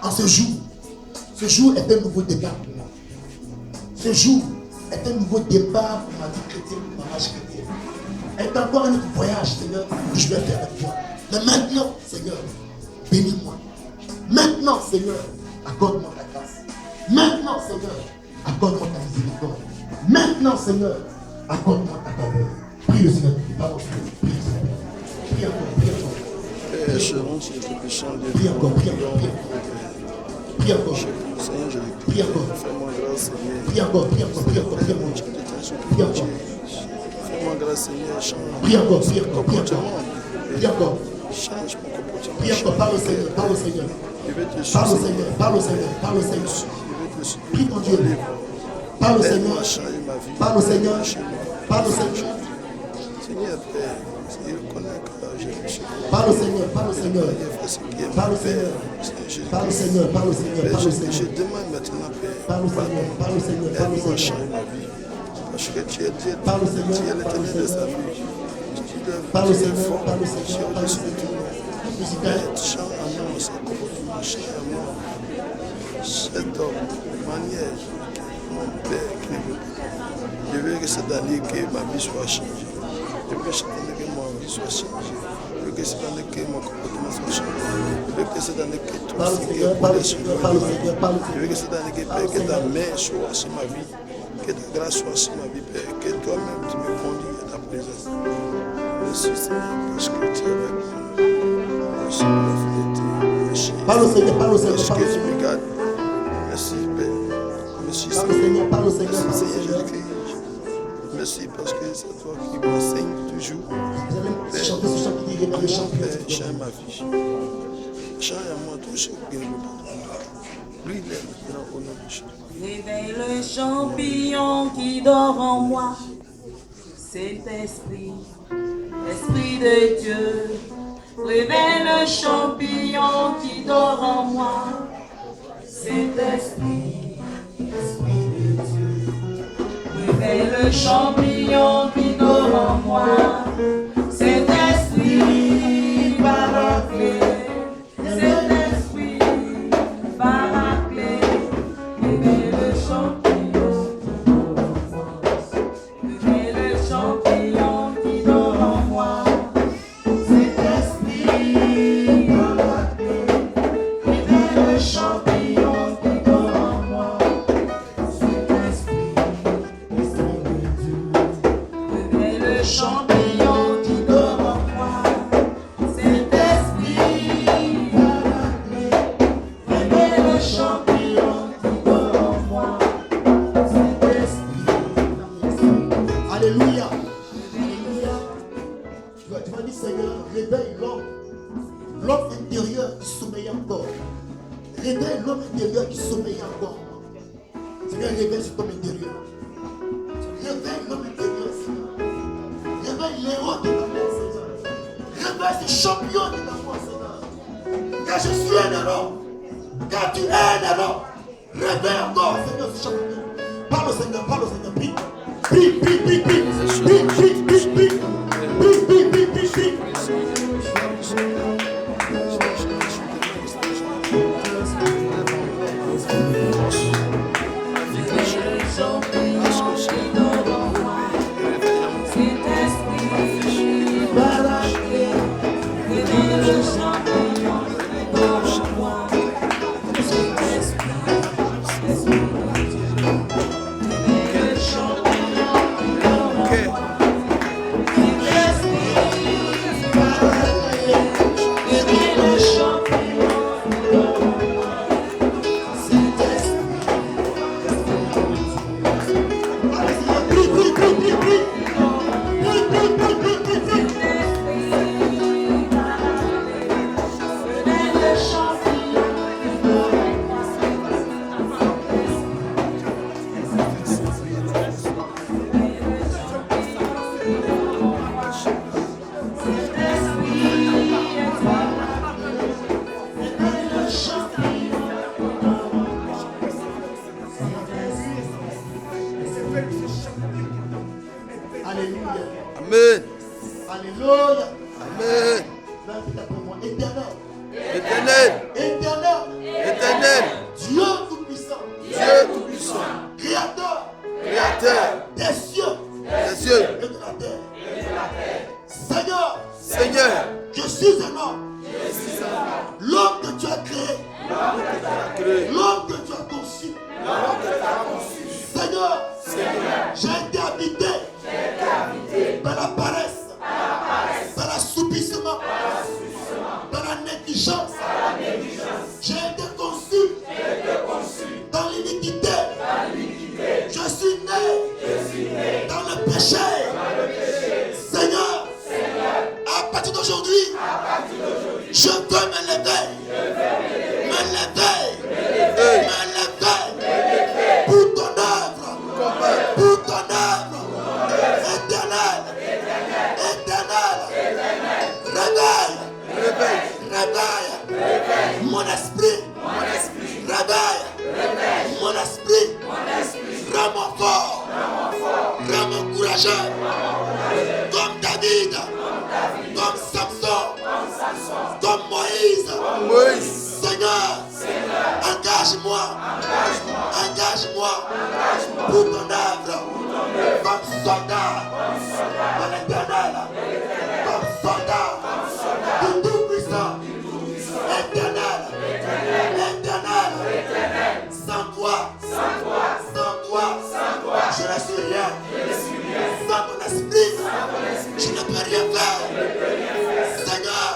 en ce jour est un nouveau départ pour moi. Ce jour est un nouveau départ pour ma vie chrétienne, pour ma marche chrétienne. Est encore un autre voyage, Seigneur, que je vais faire avec toi. Mais maintenant, Seigneur, bénis-moi. Maintenant, Seigneur, accorde-moi ta grâce. Maintenant, Seigneur, accorde-moi ta miséricorde. Maintenant, Seigneur, accorde-moi ta faveur. Prie le Seigneur. Pardon, prie le Seigneur. Prie encore, prie encore. Prie encore, prie encore, prie encore. Prie encore. Prie encore. Fais-moi grâce, Seigneur. Prie encore, prie encore, prie encore, prie encore. Prie encore. Fais-moi grâce, Seigneur. Prie encore, prie encore, prie encore. Prie encore. Change mon comportement. Prie encore, parle au Seigneur, parle au Seigneur. Parle au Seigneur, parle au Seigneur, parle au Seigneur. Prie ton Dieu. Parle au Seigneur. Parle au Seigneur. Parle au Seigneur. Seigneur, Père, il connaît que j'ai péché. Parle au Seigneur, parle au Seigneur. Parle au Seigneur. Parle au Seigneur, parle au Seigneur, parle au Je Seigneur. demande maintenant, Père, Parle au Seigneur, parle au Seigneur, parle au aide-moi à Seigneur. changer ma vie. Parce que tu es Dieu, Parle au Seigneur, tu es parle au l'éternel de sa Seigneur. vie. Parle au Tu es Seigneur, fort, parle au tu es Seigneur, parle au au-dessus de Seigneur. tout. Musical. Chante à moi, c'est comportement, chante à moi. Cet homme, manière, mon Père, je veux que cette année que ma vie soit changée. Je veux que cette année que ma vie soit changée. Je veux que cette année que mon comportement soit changé. Je veux que cette année que tout Parle au ce qui Seigneur, est parle au pour Seigneur, parle au Seigneur, parle au je veux Seigneur. que cette année que ta main soit sur ma vie, que ta grâce soit sur ma vie, Père, que toi-même tu me conduis à ta présence. Merci Seigneur, parce que tu es avec moi. Merci pour la fidélité. Merci. Parle au Seigneur, parle au Seigneur, Parce parle que au tu Seigneur. me gardes. Merci Père. Merci Parle au Seigneur, parle au Seigneur, Merci parle au Seigneur Seigneur. Jésus-Christ. Merci parce que c'est toi qui m'enseignes toujours. Vous allez chanter ce chant qui dit le chant Père, qui change ma vie. Change à moi tout ce qui ne veut pas. Lui, il est maintenant au nom de Jésus. Réveille le champignon qui dort en moi. Saint-Esprit, Esprit de Dieu, Réveille le champignon qui dort en moi. Saint-Esprit, Esprit de Dieu. Réveille le champignon qui dort en moi. Saint-Esprit, Paraclet. Saint-Esprit, Paraclet. Réveille le champignon qui dort en moi. Réveille le champignon qui dort en moi. Saint-Esprit, Paraclet. Réveille le champignon qui dort en moi. Saint-Esprit, Esprit de Dieu. Réveille le champignon qui dort en moi. Saint-Esprit, Paraclet. Réveille le champignon qui dort en moi. Saint-Esprit, Alléluia. Alléluia. Tu vas dire, Seigneur, réveille l'homme. L'homme intérieur qui sommeille encore. Réveille l'homme intérieur qui sommeille encore. Seigneur, réveille cet homme intérieur. Réveille l'homme intérieur, Seigneur. Réveille l'héros qui est en moi, Seigneur. Réveille ce champion qui est en moi, Seigneur. Car je suis un héros. Car tu es un héros. Réveille encore, Seigneur, ce champion. Parle au Seigneur, parle au Seigneur. Prie, prie, prie, prie, prie. Prie, prie, prie, prie. Prie, prie, prie, prie, prie. Alléluia. Amen. Alléluia. Amen. Éternel. Éternel. Éternel. Éternel. Dieu tout-puissant. Dieu tout-puissant. Créateur. Créateur Des cieux. des cieux Et de la terre. Seigneur. Seigneur, Je suis un homme. L'homme que tu as créé. créé L'homme que tu as conçu. Seigneur. J'ai été habité. Par la paresse. Par l'assoupissement. Par la négligence. J'ai été conçu. Dans l'iniquité. Je suis né. Dans le péché. Seigneur. À partir d'aujourd'hui. Je veux me lever. Me lever. Pour ton œuvre. Pour ton œuvre. Éternel. Réveille. Réveille. Mon esprit. Réveille. Mon esprit. Rends-moi fort. Rends-moi courageux. Comme David. Comme Samson. Comme Moïse. Seigneur. Engage-moi. Engage-moi. Pour ton œuvre. Comme soldat. Dans l'éternel. Comme soldat. Du tout-puissant. Éternel. Sans toi. Je ne suis rien. Sans ton esprit. Je ne peux rien faire. Seigneur.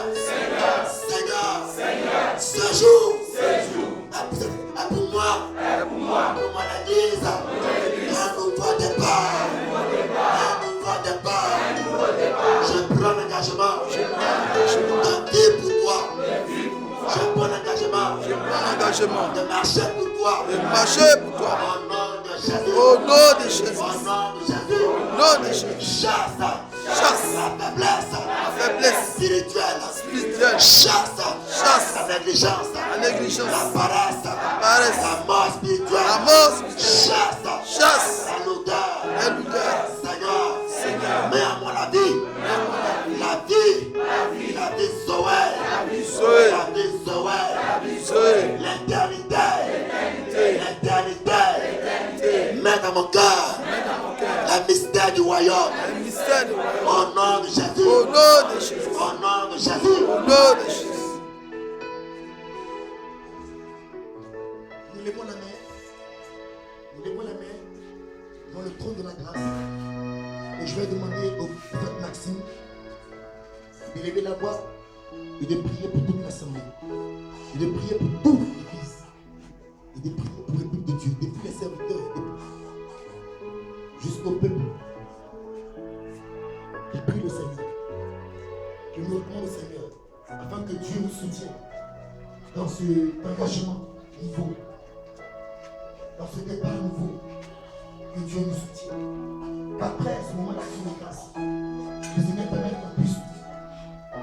Ce jour. Pour moi l'église. Un nouveau départ. Je prends l'engagement. De vivre pour toi. Je prends l'engagement. De marcher pour toi. Au nom de Jésus. Chasse la faiblesse. spirituelle, chasse chasse la négligence, la négligence, la paresse, paresse, la mort spirituelle, la mort spirituelle, chasse chasse la lourdeur. la douleur. Seigneur, mets à moi la vie, la vie Zoé, Zoé, la vie Zoé, Zoé, l'éternité, mets dans mon cœur la mystère du royaume, le mystère du royaume. au nom de Jésus, Au nom de Jésus, au nom de Jésus. au nom de Jésus. Nous levons la main, dans le trône de la grâce, et je vais demander au prophète Maxime de lever la voix et de prier pour toute l'assemblée, et de prier pour toute l'église, et de prier pour le peuple de Dieu, depuis les serviteurs jusqu'au peuple. Je prie le Seigneur, je nous demande le Seigneur, afin que Dieu nous soutienne dans cet engagement nouveau, dans ce départ nouveau, que Dieu nous soutienne. Qu'après ce moment d'action de grâce, le Seigneur permette qu'on puisse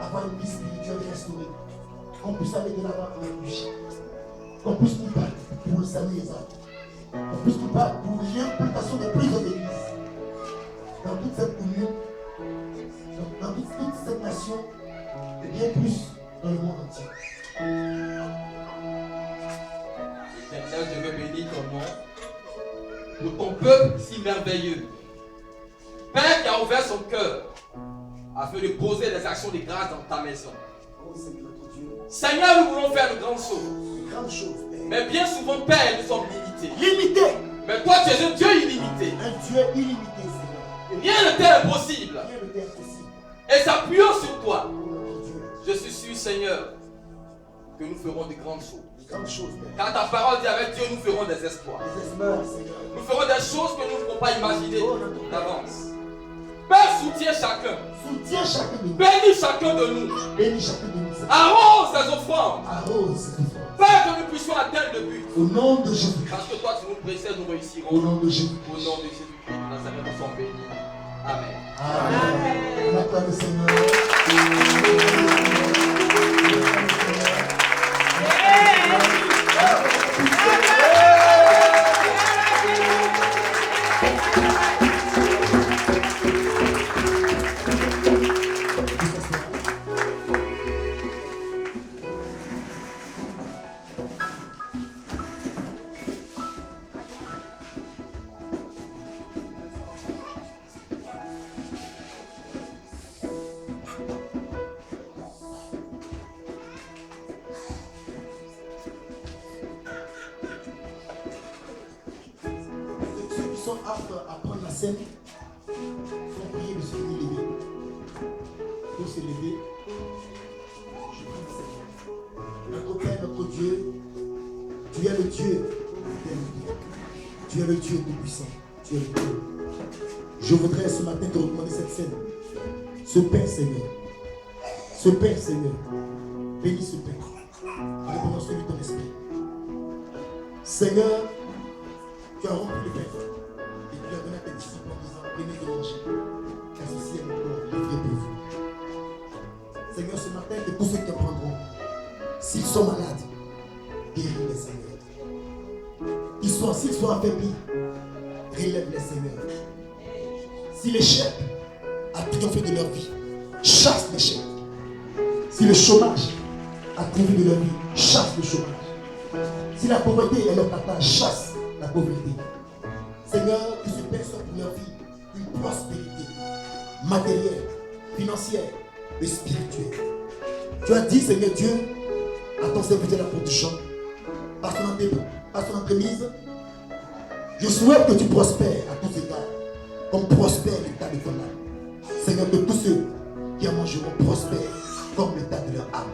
avoir une vie spirituelle restaurée, qu'on puisse aller de l'avant avec lui, qu'on puisse nous battre pour le salut des âmes, qu'on puisse nous battre pour l'implantation de plusieurs églises dans toute cette commune, dans toute cette nation, et bien plus dans le monde entier. Éternel, je veux bénir ton nom pour ton peuple si merveilleux. Père qui a ouvert son cœur afin de poser des actions de grâce dans ta maison. Oh Seigneur notre Dieu, Seigneur, nous voulons faire de grandes choses. une grande chose, Père. Mais bien souvent, Père, nous sommes limités. Limité, Mais toi, tu es un Dieu illimité. un Dieu illimité, Seigneur. Rien ne t'est impossible. Rien ne t'est impossible. Et s'appuyant sur toi, Oh notre Dieu, je suis sûr, Seigneur, que nous ferons de grandes choses. une grande chose, Père. Car ta parole dit avec Dieu, nous ferons des exploits. Les espoirs, Seigneur. Nous ferons des choses que nous ne pouvons pas imaginer d'avance. Père, soutiens chacun. Soutiens chacun de nous. Bénis chacun de nous. Bénis chacun de nous, Seigneur. Arrose les offrandes. Arrose cette offrande. Père, que nous puissions atteindre le but. Au nom de Jésus. Parce que toi, tu nous précèdes, nous Au réussirons. nom de Jésus. Au nom de Jésus-Christ, nous Nazareth, nous sommes bénis. Amen. Amen. On acclame le Seigneur. Ceux qui sont aptes à prendre la scène sont priés de se lever. Pour se lever, je prie le Seigneur. Notre Père, notre Dieu, tu es le Dieu d'éternité. Tu es le Dieu tout-puissant. Tu es le Dieu. Je voudrais ce matin te recommander cette scène. Ce pain, Seigneur. Ce pain, Seigneur. Bénis ce pain. Réponds celui de ton esprit. Seigneur, tu as rompu le pain et tu l'as donné à tes disciples en disant, venez de manger, car ceci est mon corps livré pour vous. Seigneur, ce matin, que tous ceux qui te prendront, s'ils sont malades, guéris-les, Seigneur. S'ils sont affaiblis, relève-les, Seigneur. Si l'échec a triomphé de leur vie, chasse l'échec. Si le chômage a triomphé de leur vie, chasse le chômage. Si la pauvreté est leur partage, chasse la pauvreté. Seigneur, que ce pain soit pour leur vie une prospérité matérielle, financière et spirituelle. Tu as dit, Seigneur Dieu, à ton serviteur l'apôtre du chant, par son entremise, je souhaite que tu prospères à tous égards, comme prospère l'état de ton âme. Seigneur, que tous ceux qui en mangeront prospèrent comme l'état de leur âme.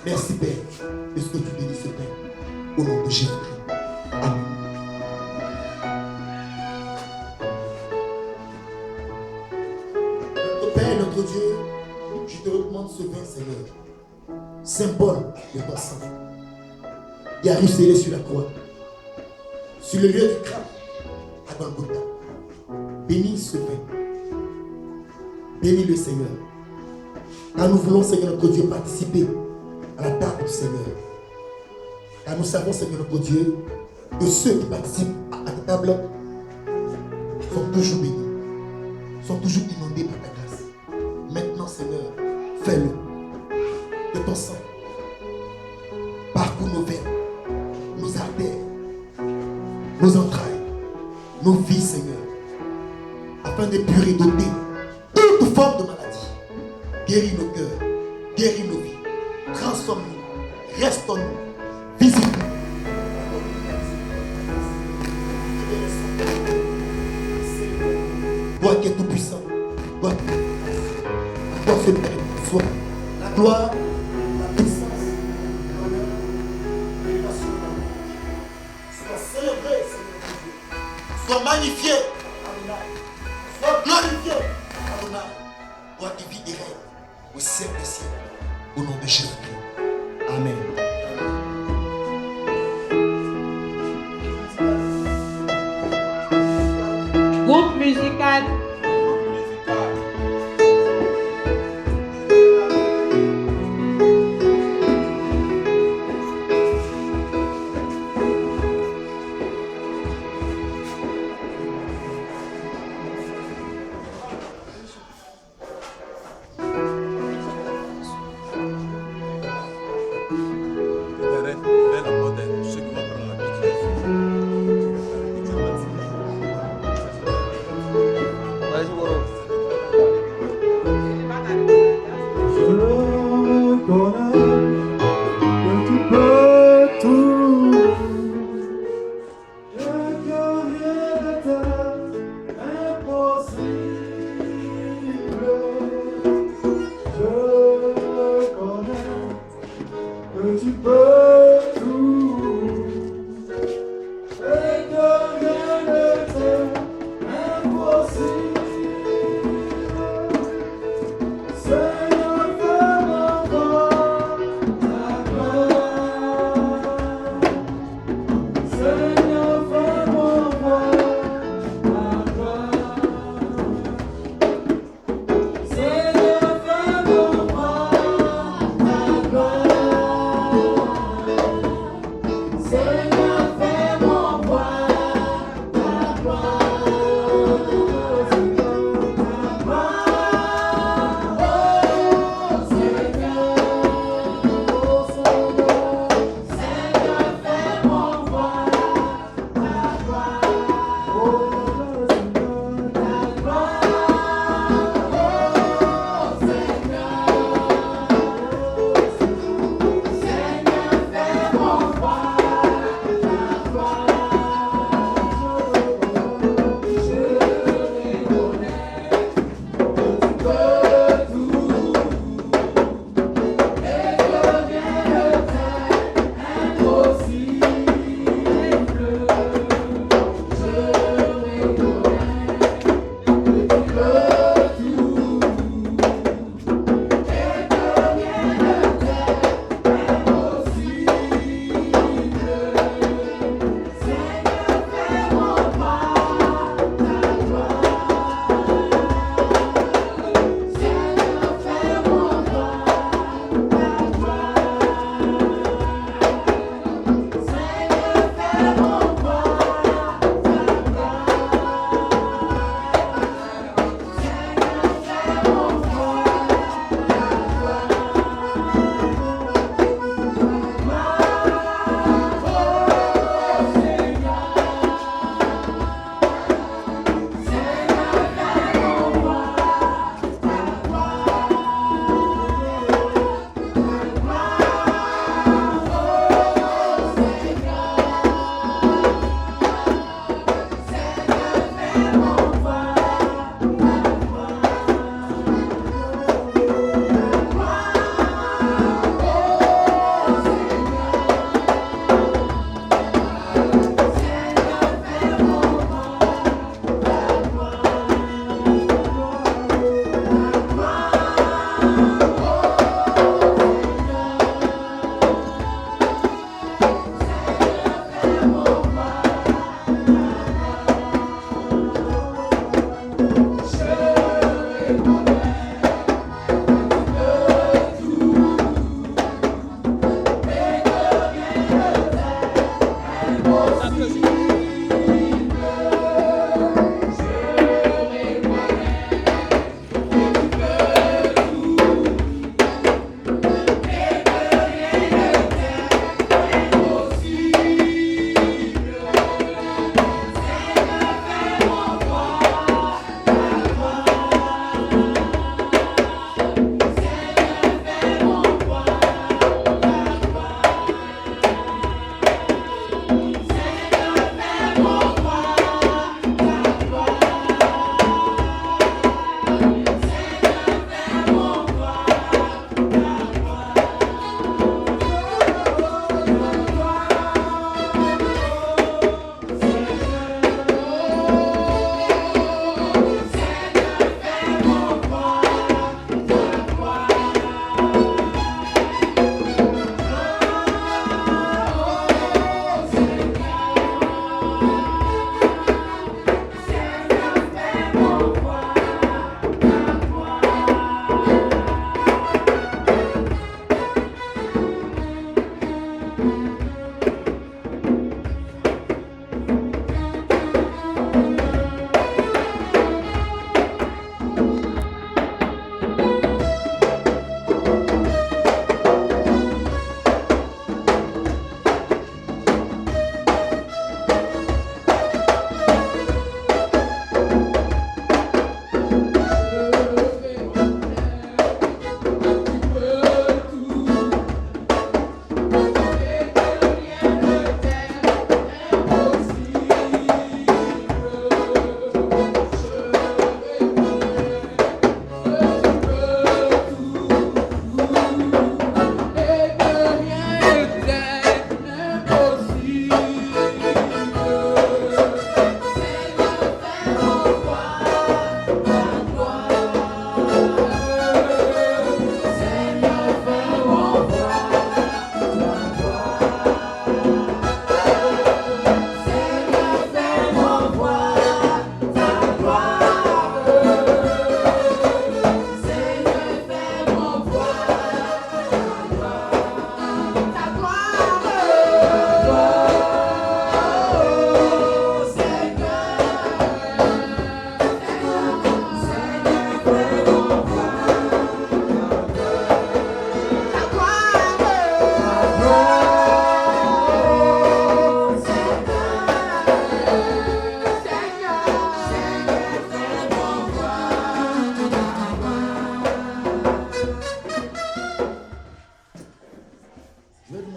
Merci Père, de ce que tu bénis ce pain. Au nom de Jésus-Christ. Amen. Notre Père, notre Dieu, je te recommande ce vin, Seigneur, symbole de ton sang, qui a ruisselé sur la croix, sur le lieu du crâne, à Golgotha. Bénis ce vin. Bénis le Seigneur. Car nous voulons, Seigneur notre Dieu, participer à la table du Seigneur. Car nous savons, Seigneur notre Dieu, que ceux qui participent à la table sont toujours bénis, sont toujours inondés par ta grâce. Maintenant, Seigneur, fais-le. Que ton sang parcourt nos veines, nos artères, nos entrailles, nos vies, Seigneur, afin d'épurer, d'ôter toute forme de maladie. Guéris nos cœurs, guéris nos vies, transforme-nous, restaure-nous, visite-nous. Toi qui es tout puissant, toi fais le Père, soit la gloire, la puissance, l'honneur, l'élévation, soit célébré, Seigneur Dieu, soit magnifié, Adonai, soit glorifié, Adonai, toi qui vis et règne au siècle des siècles, au nom de Jésus-Christ. Amen. Groupe musical.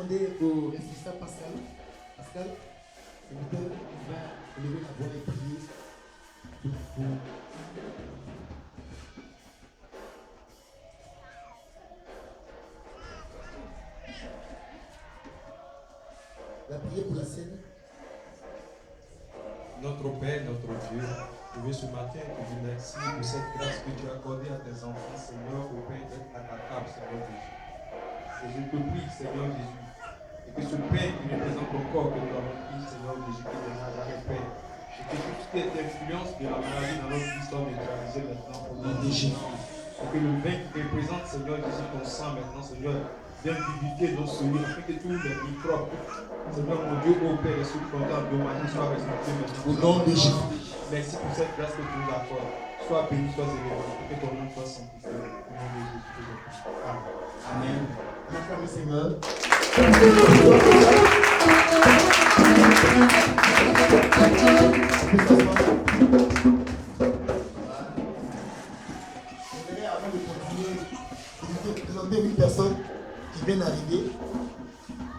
demander au responsable Pascal, il va lever la voix et prier pour la prière pour la scène. Notre Père, notre Dieu, je veux ce matin te dire merci pour cette grâce que tu as accordée à tes enfants, Seigneur, au Père, d'être à ta table, Seigneur Jésus. Et je te prie, Seigneur Jésus, et que ce Père qui représente ton corps que tu as rempli, Seigneur Jésus, qui est Nazareth, Père, et que tout ce qui est influence de la maladie dans notre vie soit neutralisé maintenant au nom de Jésus. Et que le vin qui représente, Seigneur Jésus, ton sang maintenant, Seigneur, vienne vivifier nos cellules, afin que tous les microbes, Seigneur mon Dieu, au Père, et sous le contact de ma vie soient respectés maintenant. Au nom de Jésus. Merci pour cette grâce que tu nous accordes. Sois béni, sois élevé, que ton nom soit sanctifié. Au nom de Jésus, que je prie. Amen. Acclamez le Seigneur. Avant de continuer, je vais présenter une personne qui vient d'arriver.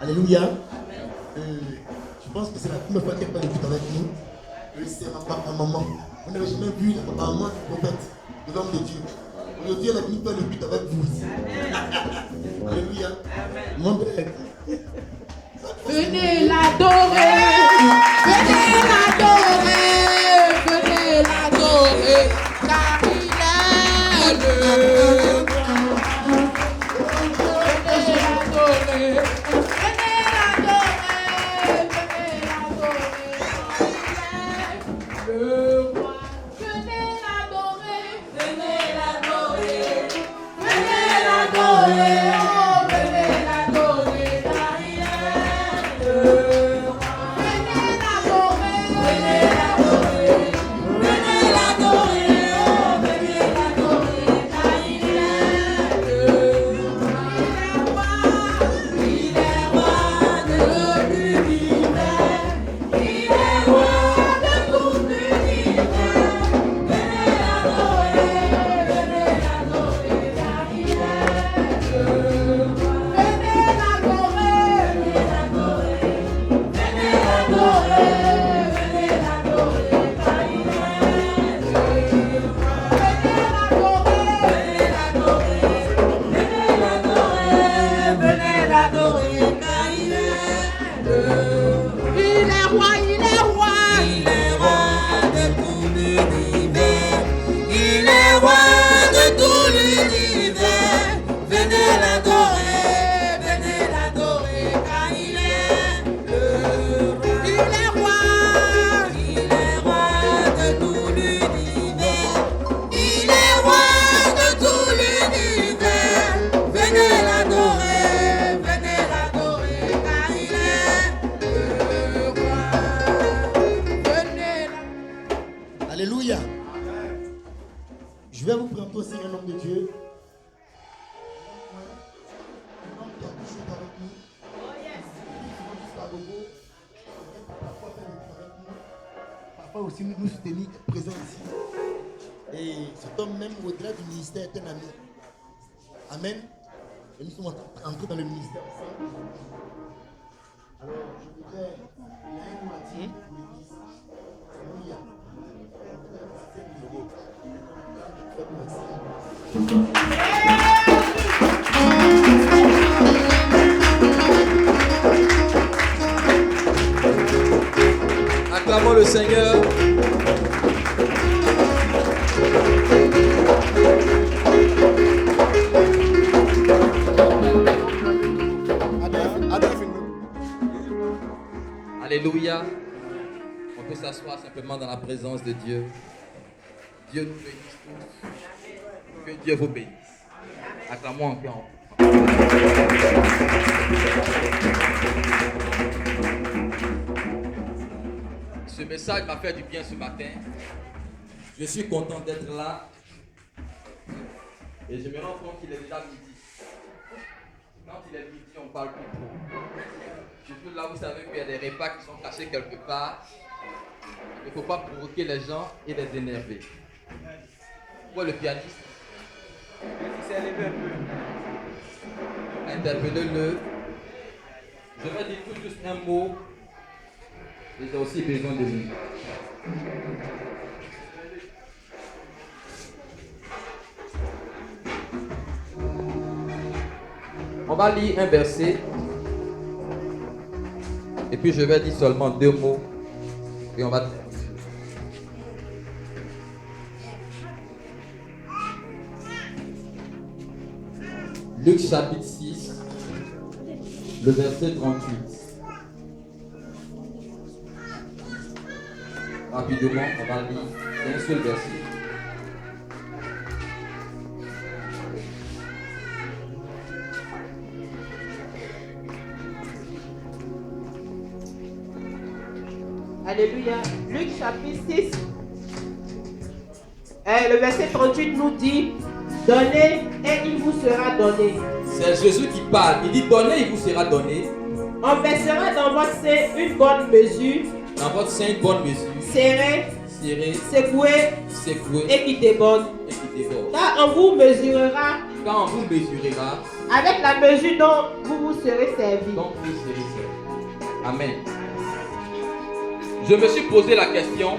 Alléluia. Je pense que c'est la première fois qu'elle parle de but avec nous. C'est ma maman. Vous n'avez jamais vu la maman du prophète, de l'homme de Dieu. Aujourd'hui, elle a venu faire le but avec vous aussi. Alléluia. Mon père. Venez l'adorer, venez l'adorer, venez l'adorer, car il est le roi. Venez l'adorer, venez l'adorer, venez l'adorer, le roi. Venez l'adorer, venez l'adorer, venez l'adorer, oh, venez l'adorer, car il est le roi. Venez l'adorer, venez l'adorer, venez l'adorer, oh, venez l'adorer, car il est le roi. Il est roi de l'univers, il est roi de tout l'univers. Venez l'adorer, car il est le roi. Venez l'adorer, venez l'adorer, venez l'adorer, car il est le roi. Venez l'adorer, venez l'adorer, venez l'adorer, car il est le roi. Il est roi, il est roi, il est roi de tout l'univers, il est roi de tout l'univers. Venez l'adorer, car il est le roi. Il est roi de tout l'univers, il est roi de tout l'univers. Venez l'adorer, car il est le roi. Venez l'adorer. Alléluia. Je vais vous présenter aussi un homme de Dieu. Un homme qui a toujours été avec nous. Jusqu'à Gogo. Parfois faire des trucs avec nous. Parfois aussi nous soutenir, être présent ici. Et cet homme même au-delà du ministère est un ami. Amen. Et nous sommes entrés dans le ministère ensemble. Alors je voudrais, il y a un mot à dire pour l'église. Alléluia. Acclamons le Seigneur. Alléluia. On peut s'asseoir simplement dans la présence de Dieu. Dieu nous bénisse tous. Que Dieu vous bénisse. Acclamons encore. Ce message m'a fait du bien ce matin. Je suis content d'être là. Et je me rends compte qu'il est déjà midi. Quand il est midi, on parle plus trop. Surtout là, vous savez qu'il y a des repas qui sont cachés quelque part. Il ne faut pas provoquer les gens et les énerver. Où est le pianiste? Interpellez-le. Je vais dire tout juste un mot. J'ai aussi besoin de lui. On va lire un verset. Et puis je vais dire seulement 2 mots. Et on va terminer. Luc chapitre 6, le verset 38. Rapidement, on va lire un seul verset. Alléluia. Luc chapitre 6. Le verset 38 nous dit, donnez et il vous sera donné. C'est Jésus qui parle. Il dit donnez, il vous sera donné. On versera dans votre sein une bonne mesure. Dans votre sein, une bonne mesure. Serrée, secouée et qui déborde. Car on vous mesurera. Quand on vous mesurera. Avec la mesure dont vous serez servi. Donc vous serez servi. Amen. Je me suis posé la question.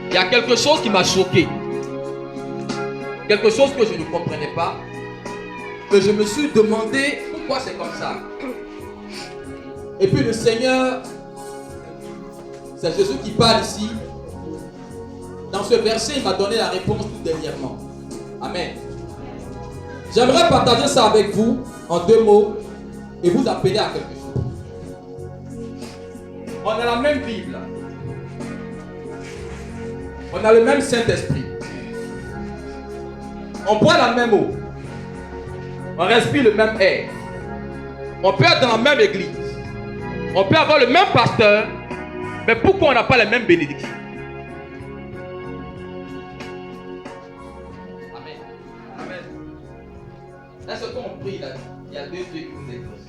Il y a quelque chose qui m'a choqué. Quelque chose que je ne comprenais pas. Que je me suis demandé pourquoi c'est comme ça. Et puis le Seigneur, c'est Jésus qui parle ici. Dans ce verset, il m'a donné la réponse tout dernièrement. Amen. J'aimerais partager ça avec vous en 2 mots et vous appeler à quelque chose. On a la même Bible. On a le même Saint-Esprit. On boit la même eau. On respire le même air. On peut être dans la même église. On peut avoir le même pasteur. Mais pourquoi on n'a pas les mêmes bénédictions? Amen. Amen. Est-ce qu'on prie là? Il y a 2 Dieux qui nous exaucent.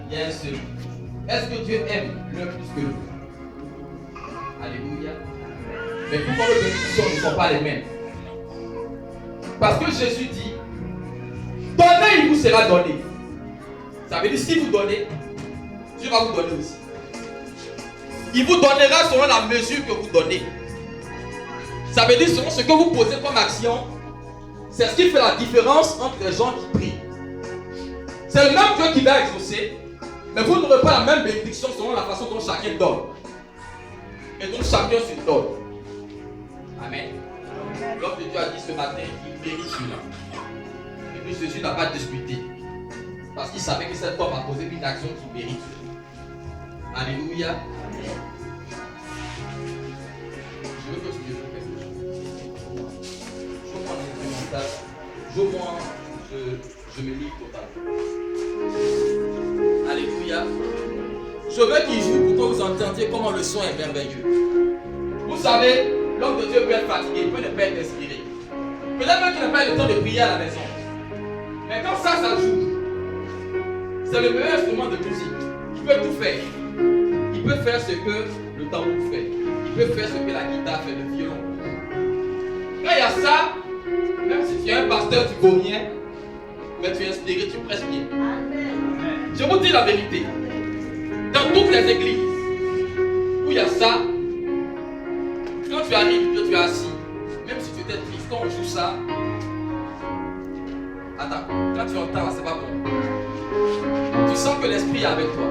Il y a un seul. Est-ce que Dieu aime l'un plus que l'autre? Alléluia. Mais pourquoi les bénédictions ne sont pas les mêmes? Parce que Jésus dit, donnez, il vous sera donné. Ça veut dire, si vous donnez, Dieu va vous donner aussi. Il vous donnera selon la mesure que vous donnez. Ça veut dire, selon ce que vous posez comme action, c'est ce qui fait la différence entre les gens qui prient. C'est le même Dieu qui va exaucer, mais vous n'aurez pas la même bénédiction selon la façon dont chacun donne. Et donc chacun se donne. Amen. L'homme de Dieu a dit ce matin qu'il bénit celui-là. Et puis Jésus n'a pas discuté. Parce qu'il savait que cet homme a posé une action qui mérite. Alléluia. Je veux que tu me fasses quelque chose. Je-moi un instrumental. Je-moi, je me livre totalement. Alléluia. Je veux qu'il joue pour que vous entendiez comment le son est merveilleux. Vous savez, l'homme de Dieu peut être fatigué, il peut ne pas être inspiré. Peut-être même qu'il n'a pas le temps de prier à la maison. Mais quand ça joue, c'est le meilleur instrument de musique. Il peut tout faire. Il peut faire ce que le tambour fait. Il peut faire ce que la guitare fait, le violon. Quand il y a ça, même si tu es un pasteur, tu ne vaux rien, mais tu es inspiré, tu prêches bien. Je vous dis la vérité. Dans toutes les églises où il y a ça, quand tu arrives, que tu es assis, même si tu étais triste, quand on joue ça, attends, quand tu entends, c'est pas bon. Tu sens que l'esprit est avec toi.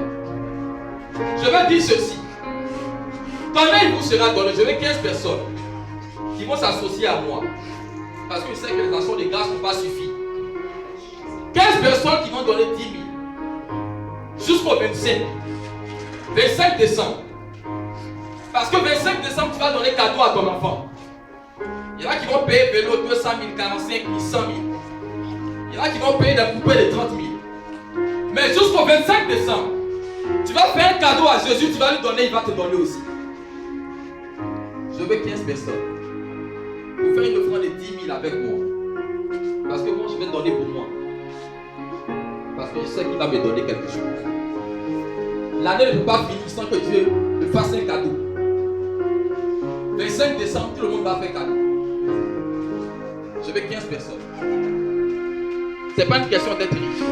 Je vais dire ceci. Donnez, il vous sera donné. Je veux 15 personnes qui vont s'associer à moi. Parce que je sais que les actions de grâce n'ont pas suffi. 15 personnes qui vont donner 10 000. Jusqu'au 25 décembre. Parce que 25 décembre, tu vas donner cadeau à ton enfant. Il y en a qui vont payer vélo 200 000, 45 000, 100 000. Il y en a qui vont payer des poupées de 30 000. Mais jusqu'au 25 décembre, tu vas faire un cadeau à Jésus, tu vas lui donner, il va te donner aussi. Je veux 15 personnes. Pour faire une offrande de 10 000 avec moi. Parce que moi, je vais donner pour moi. Parce que je sais qu'il va me donner quelque chose. L'année ne peut pas finir sans que Dieu me fasse un cadeau. 25 décembre, tout le monde va faire cadeau. Je veux 15 personnes. Ce n'est pas une question d'être riche.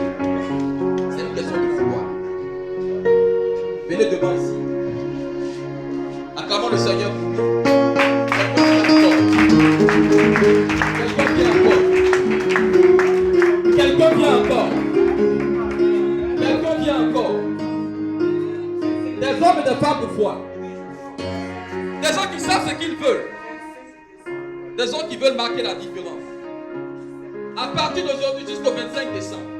C'est une question Venez devant ici. Acclamons le Seigneur pour nous. Quelqu'un vient encore. Quelqu'un vient encore. Des hommes et des femmes de foi. Des gens qui savent ce qu'ils veulent. Des gens qui veulent marquer la différence. À partir d'aujourd'hui jusqu'au 25 décembre,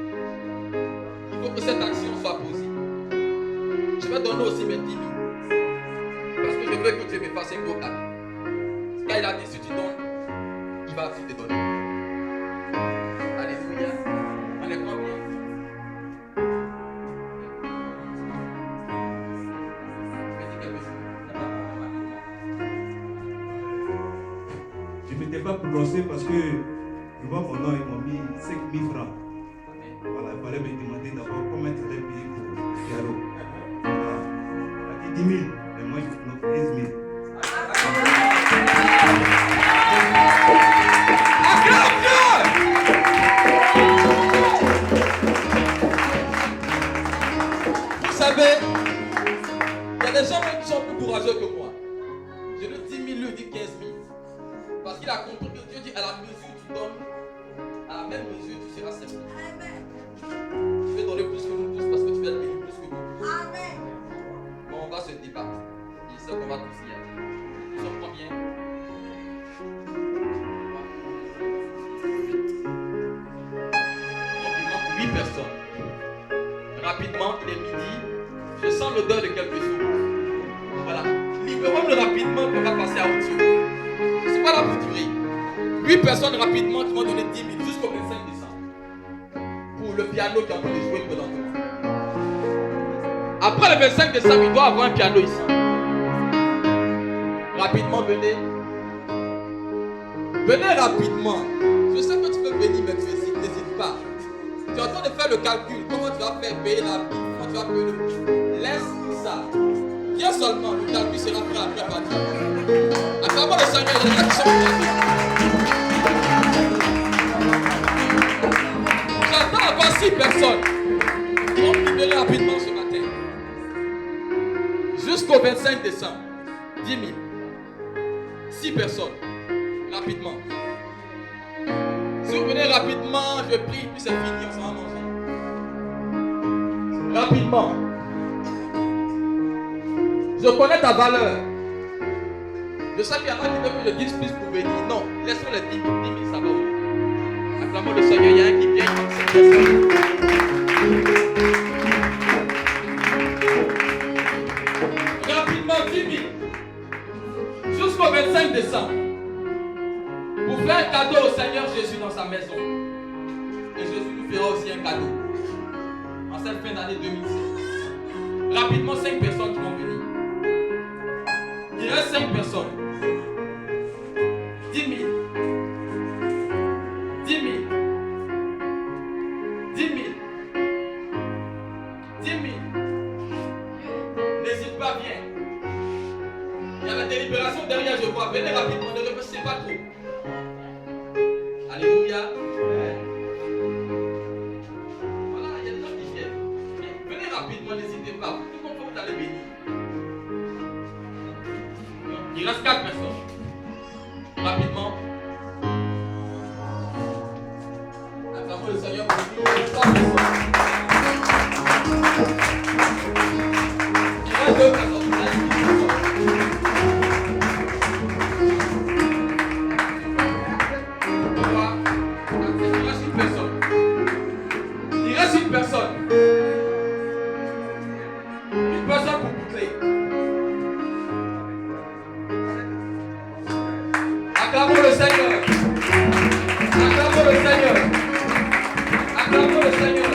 il faut que cette action soit posée. Je vais donner aussi mes 10 000. Parce que je veux que Dieu me fasse un gros cadeau. Quand il a dit si tu donnes, il va aussi te donner. Alléluia. On est combien? Je ne m'étais pas prononcé parce que je vois mon nom, ils m'ont mis 5 000 francs. Voilà, il fallait me demander d'abord combien tu allais payer pour le piano. Voilà. Il a dit 10 000, mais moi je donne 15 000. Vous savez, il y a des gens qui sont plus courageux que moi. Je lui dis 10 000, lui dit 15 000. Parce qu'il a compris que Dieu dit à la mesure que tu donnes, à la même mesure tu seras servi. Tu veux donner plus que nous tous parce que tu vas bénir plus que nous. Amen. Bon, on va se débattre. Il sait qu'on va tous y aller. Nous sommes combien? Donc il manque 8 personnes. Rapidement, il est midi. Je sens l'odeur de quelque chose. Voilà. Libérons-le rapidement qu'on va passer à autre chose. C'est pas la bouturie. 8 personnes rapidement qui vont donner 10 000 jusqu'au 25 décembre. Pour le piano qui est en train de jouer présentement. Après le 25 décembre, il doit avoir un piano ici. Rapidement, venez. Venez rapidement. Je sais que tu peux venir, mais tu hésites. N'hésite pas. Tu es en train de faire le calcul. Comment tu vas faire payer la vie? Comment tu vas payer le prix? Laisse ça. Viens seulement. Le calcul sera fait après par Dieu. Acclamons le Seigneur. Il y a des gens qui sont j'entends encore 6 personnes qui vont me libérer rapidement ce matin. Jusqu'au 25 décembre. 10 000. 6 personnes. Rapidement. Si vous venez rapidement, je prie, puis c'est fini, on s'en va manger. Rapidement. Je connais ta valeur. Je sais qu'il y en a qui veulent que je dise plus pour venir. Non, laisse-moi les 10 000, 10 000, ça va où? Acclamons le Seigneur, il y a un qui vient. Rapidement, 10 000. Jusqu'au 25 décembre. Pour faire un cadeau au Seigneur Jésus dans sa maison. Et Jésus nous fera aussi un cadeau. En cette fin d'année 2016. Rapidement, 5 personnes qui vont venir. Il reste 5 personnes. 10 000. 10 000. 10 000. 10 000. N'hésite pas, viens. Il y a la délibération derrière, je vois. Venez rapidement, ne réfléchissez pas trop. Alléluia. Voilà, il y a des gens qui viennent. Venez rapidement, n'hésitez pas. Tout le monde, vous allez bénir. Il reste 4 personnes. Rapidement. Acclamons le Seigneur pour nous. Il reste 3 personnes. Il reste 2 personnes. Il reste une personne. Une personne pour boucler. Acclamons le Seigneur. Acclamons le Seigneur. Acclamons le Seigneur.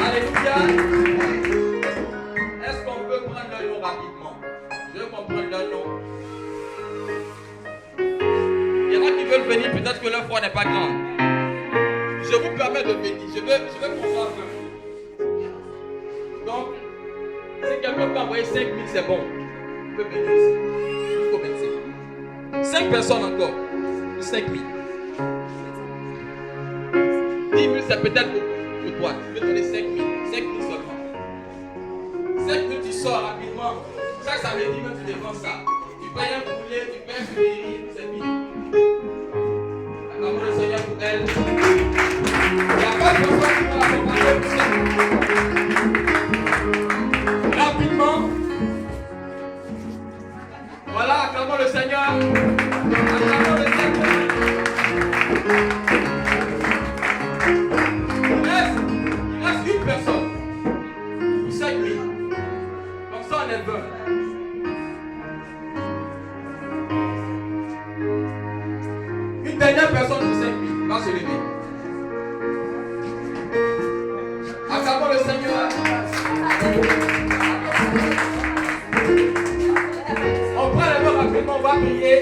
Alléluia. Est-ce qu'on peut prendre leur nom rapidement? Je veux qu'on prenne leur nom. Il y en a qui veulent venir, peut-être que leur foi n'est pas grande. Je vous permets de venir. Je veux qu'on soit un peu. Donc, si quelqu'un peut envoyer 5 000, c'est bon. Vous pouvez venir ici. Jusqu'au 25. 5 personnes encore. 5 000. 10 000, c'est peut-être beaucoup. boîte. Je vais te donner 5 000. 5 000 seulement. 5 000, tu sors rapidement. Chaque samedi, même tu dépenses ça. Tu payes un poulet, tu payes un fruit, c'est fini. Acclamons le Seigneur pour elle. Il n'y a pas de personne qui va l'accompagner pour ça. Rapidement. Voilà, acclamons le Seigneur. Acclamons le Seigneur. Il reste une personne. Pour 5 000. Donc ça, on est 20. Une dernière personne pour 5 000. Va se lever. Acclamons le Seigneur. On prend les mains rapidement, on va prier.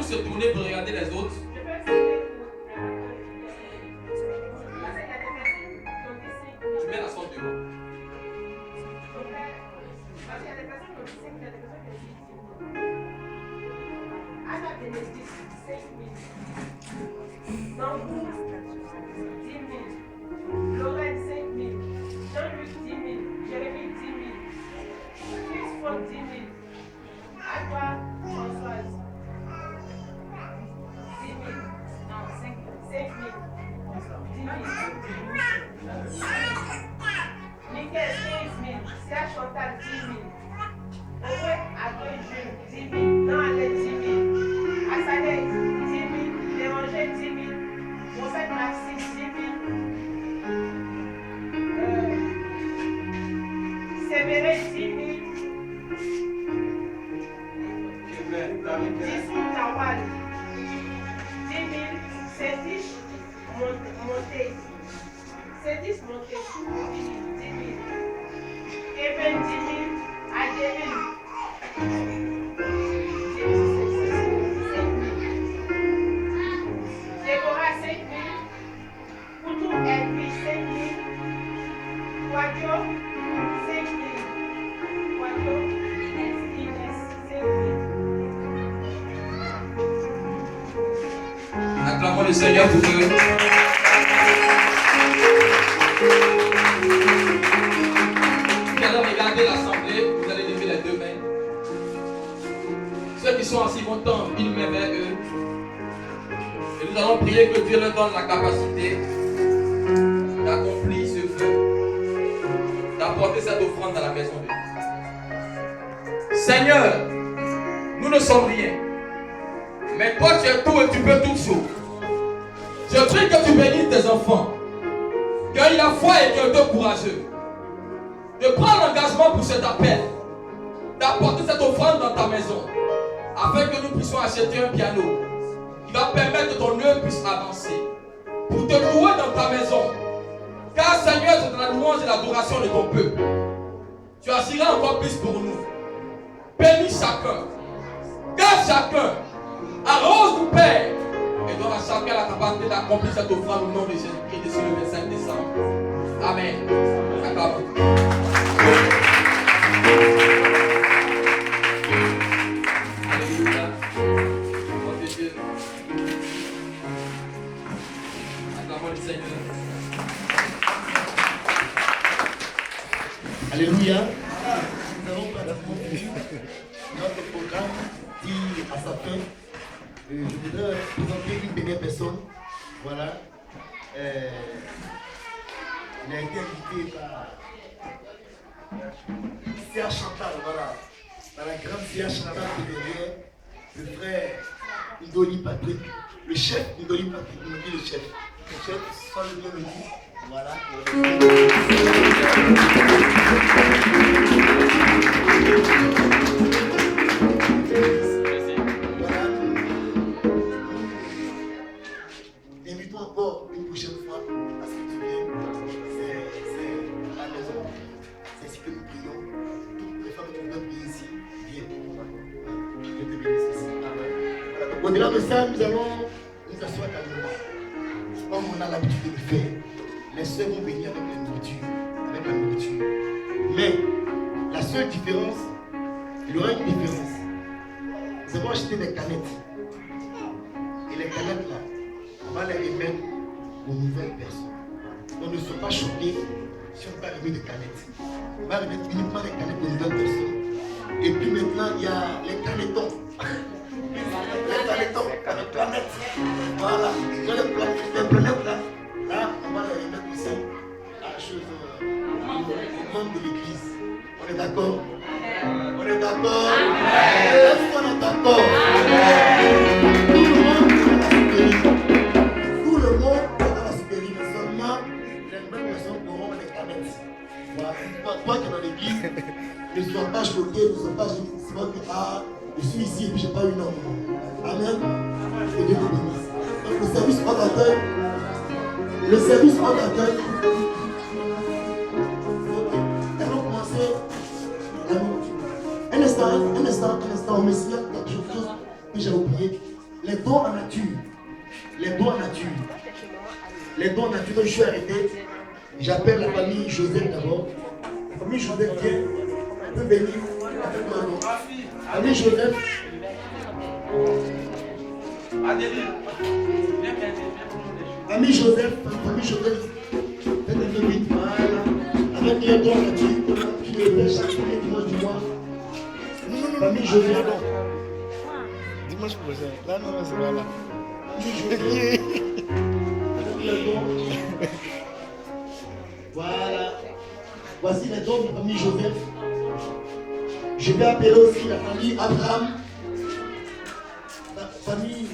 Se tourner pour regarder les autres. Tu mets la somme devant. Lorraine 5 000, Jean-Luc 10 000, Jérémy 10 000, Christophe 10 000, à toi Françoise. 10 000, non, 5 000, 10 000, Mickaël 15 000, Sia Chantal 10 000, Owe Agoy Jules 10 000, non, Alain 10 000, Assalé 10 000, Béranger 10 000, Prophète Maxime 10 000, Sévérin 10 000, 10 000 Nawal, 10 000 Sédiche Monté, Sédiche Monté, 10 000, Eben 10 000, Adéline 5 000, Déborah 5 000, Poutou Elvi 5 000, Wadio 5 000, Wadio Inès 5 000. Acclamons le Seigneur pour eux. Vous allez regarder l'assemblée, vous allez lever les deux mains. Ceux qui sont assis vont tendre une main vers eux. Et nous allons prier que Dieu leur donne la capacité d'accomplir ce vœu, d'apporter cette offrande dans la maison de Dieu. Seigneur, nous ne sommes rien. Mais toi tu es tout et tu peux toutes choses. Je prie que tu bénisses tes enfants, qu'ils aient la foi et qu'ils soient courageux, de prendre l'engagement pour cet appel, d'apporter cette offrande dans ta maison, afin que nous puissions acheter un piano qui va permettre que ton œuvre puisse avancer, pour te louer dans ta maison. Car Seigneur, c'est dans la louange et l'adoration de ton peuple. Tu agiras encore plus pour nous. Bénis chacun, garde chacun, arrose-nous Père, et donne chacun la capacité d'accomplir cette offrande au nom de Jésus-Christ le 25 décembre. Amen. Acclame. Alléluia. Gloire de Dieu. Acclamons le Seigneur. Alléluia. Nous avons pratiquement fini notre programme qui à sa fin. Je voudrais présenter une dernière personne. Voilà. Il a été invité par Sia Chantal, voilà. Par la grande Sia Chantal qui est derrière, le frère Idoli Patrick, le chef Idoli Patrick, il me dit le chef. Le chef, soit le bien le dit. Voilà. Invitons encore une prochaine fois à ce que tu viennes. C'est la maison. C'est ce que nous prions. Toutes les femmes qui veulent prier ici, viennent. Dieu te bénisse ici. Amen. Voilà. Donc, au-delà de ça, nous allons nous asseoir calmement. Comme on a l'habitude de le faire. Les soeurs vont venir avec la nourriture. Mais la seule différence, il y aura une différence. Nous avons acheté des canettes. Et les canettes là, on va les remettre aux nouvelles personnes. Donc ne sois pas choqués si on va remettre des canettes. On va remettre uniquement les canettes aux nouvelles personnes. Et puis maintenant, il y a les canettons. Les canettons, les planètes. Voilà. Les planètes là, on va les remettre aussi à la chose aux membres de l'église. On est d'accord? On est d'accord? Est-ce qu'on est d'accord? Tout le monde est dans la supérieure, mais seulement les mêmes personnes auront les canettes. Voilà. Toi qui es dans l'église, ne sois pas choqué, ne sois pas gêné. C'est pas que je suis ici et puis je n'ai pas eu nom. Amen. Que Dieu te bénisse. Donc le service hors d'accueil. Le service hors d'accueil. Elles vont commencer la nourriture. Un instant, on me signale quelque chose que j'ai oublié. Les dons en nature. Les dons en nature. Les dons en nature, donc je suis arrêté. J'appelle la famille Joseph d'abord. La famille Joseph vient. Elle peut venir avec moi. Famille Joseph. Famille Joseph, faites un peu vite, voilà. Avec les dons en nature, qui les fait chaque dimanche du mois. Famille Joseph. Dimanche prochain. Là, non, c'est pas là. Voilà. Voici les dons de la famille Joseph. Je vais appeler aussi la famille Abraham. La famille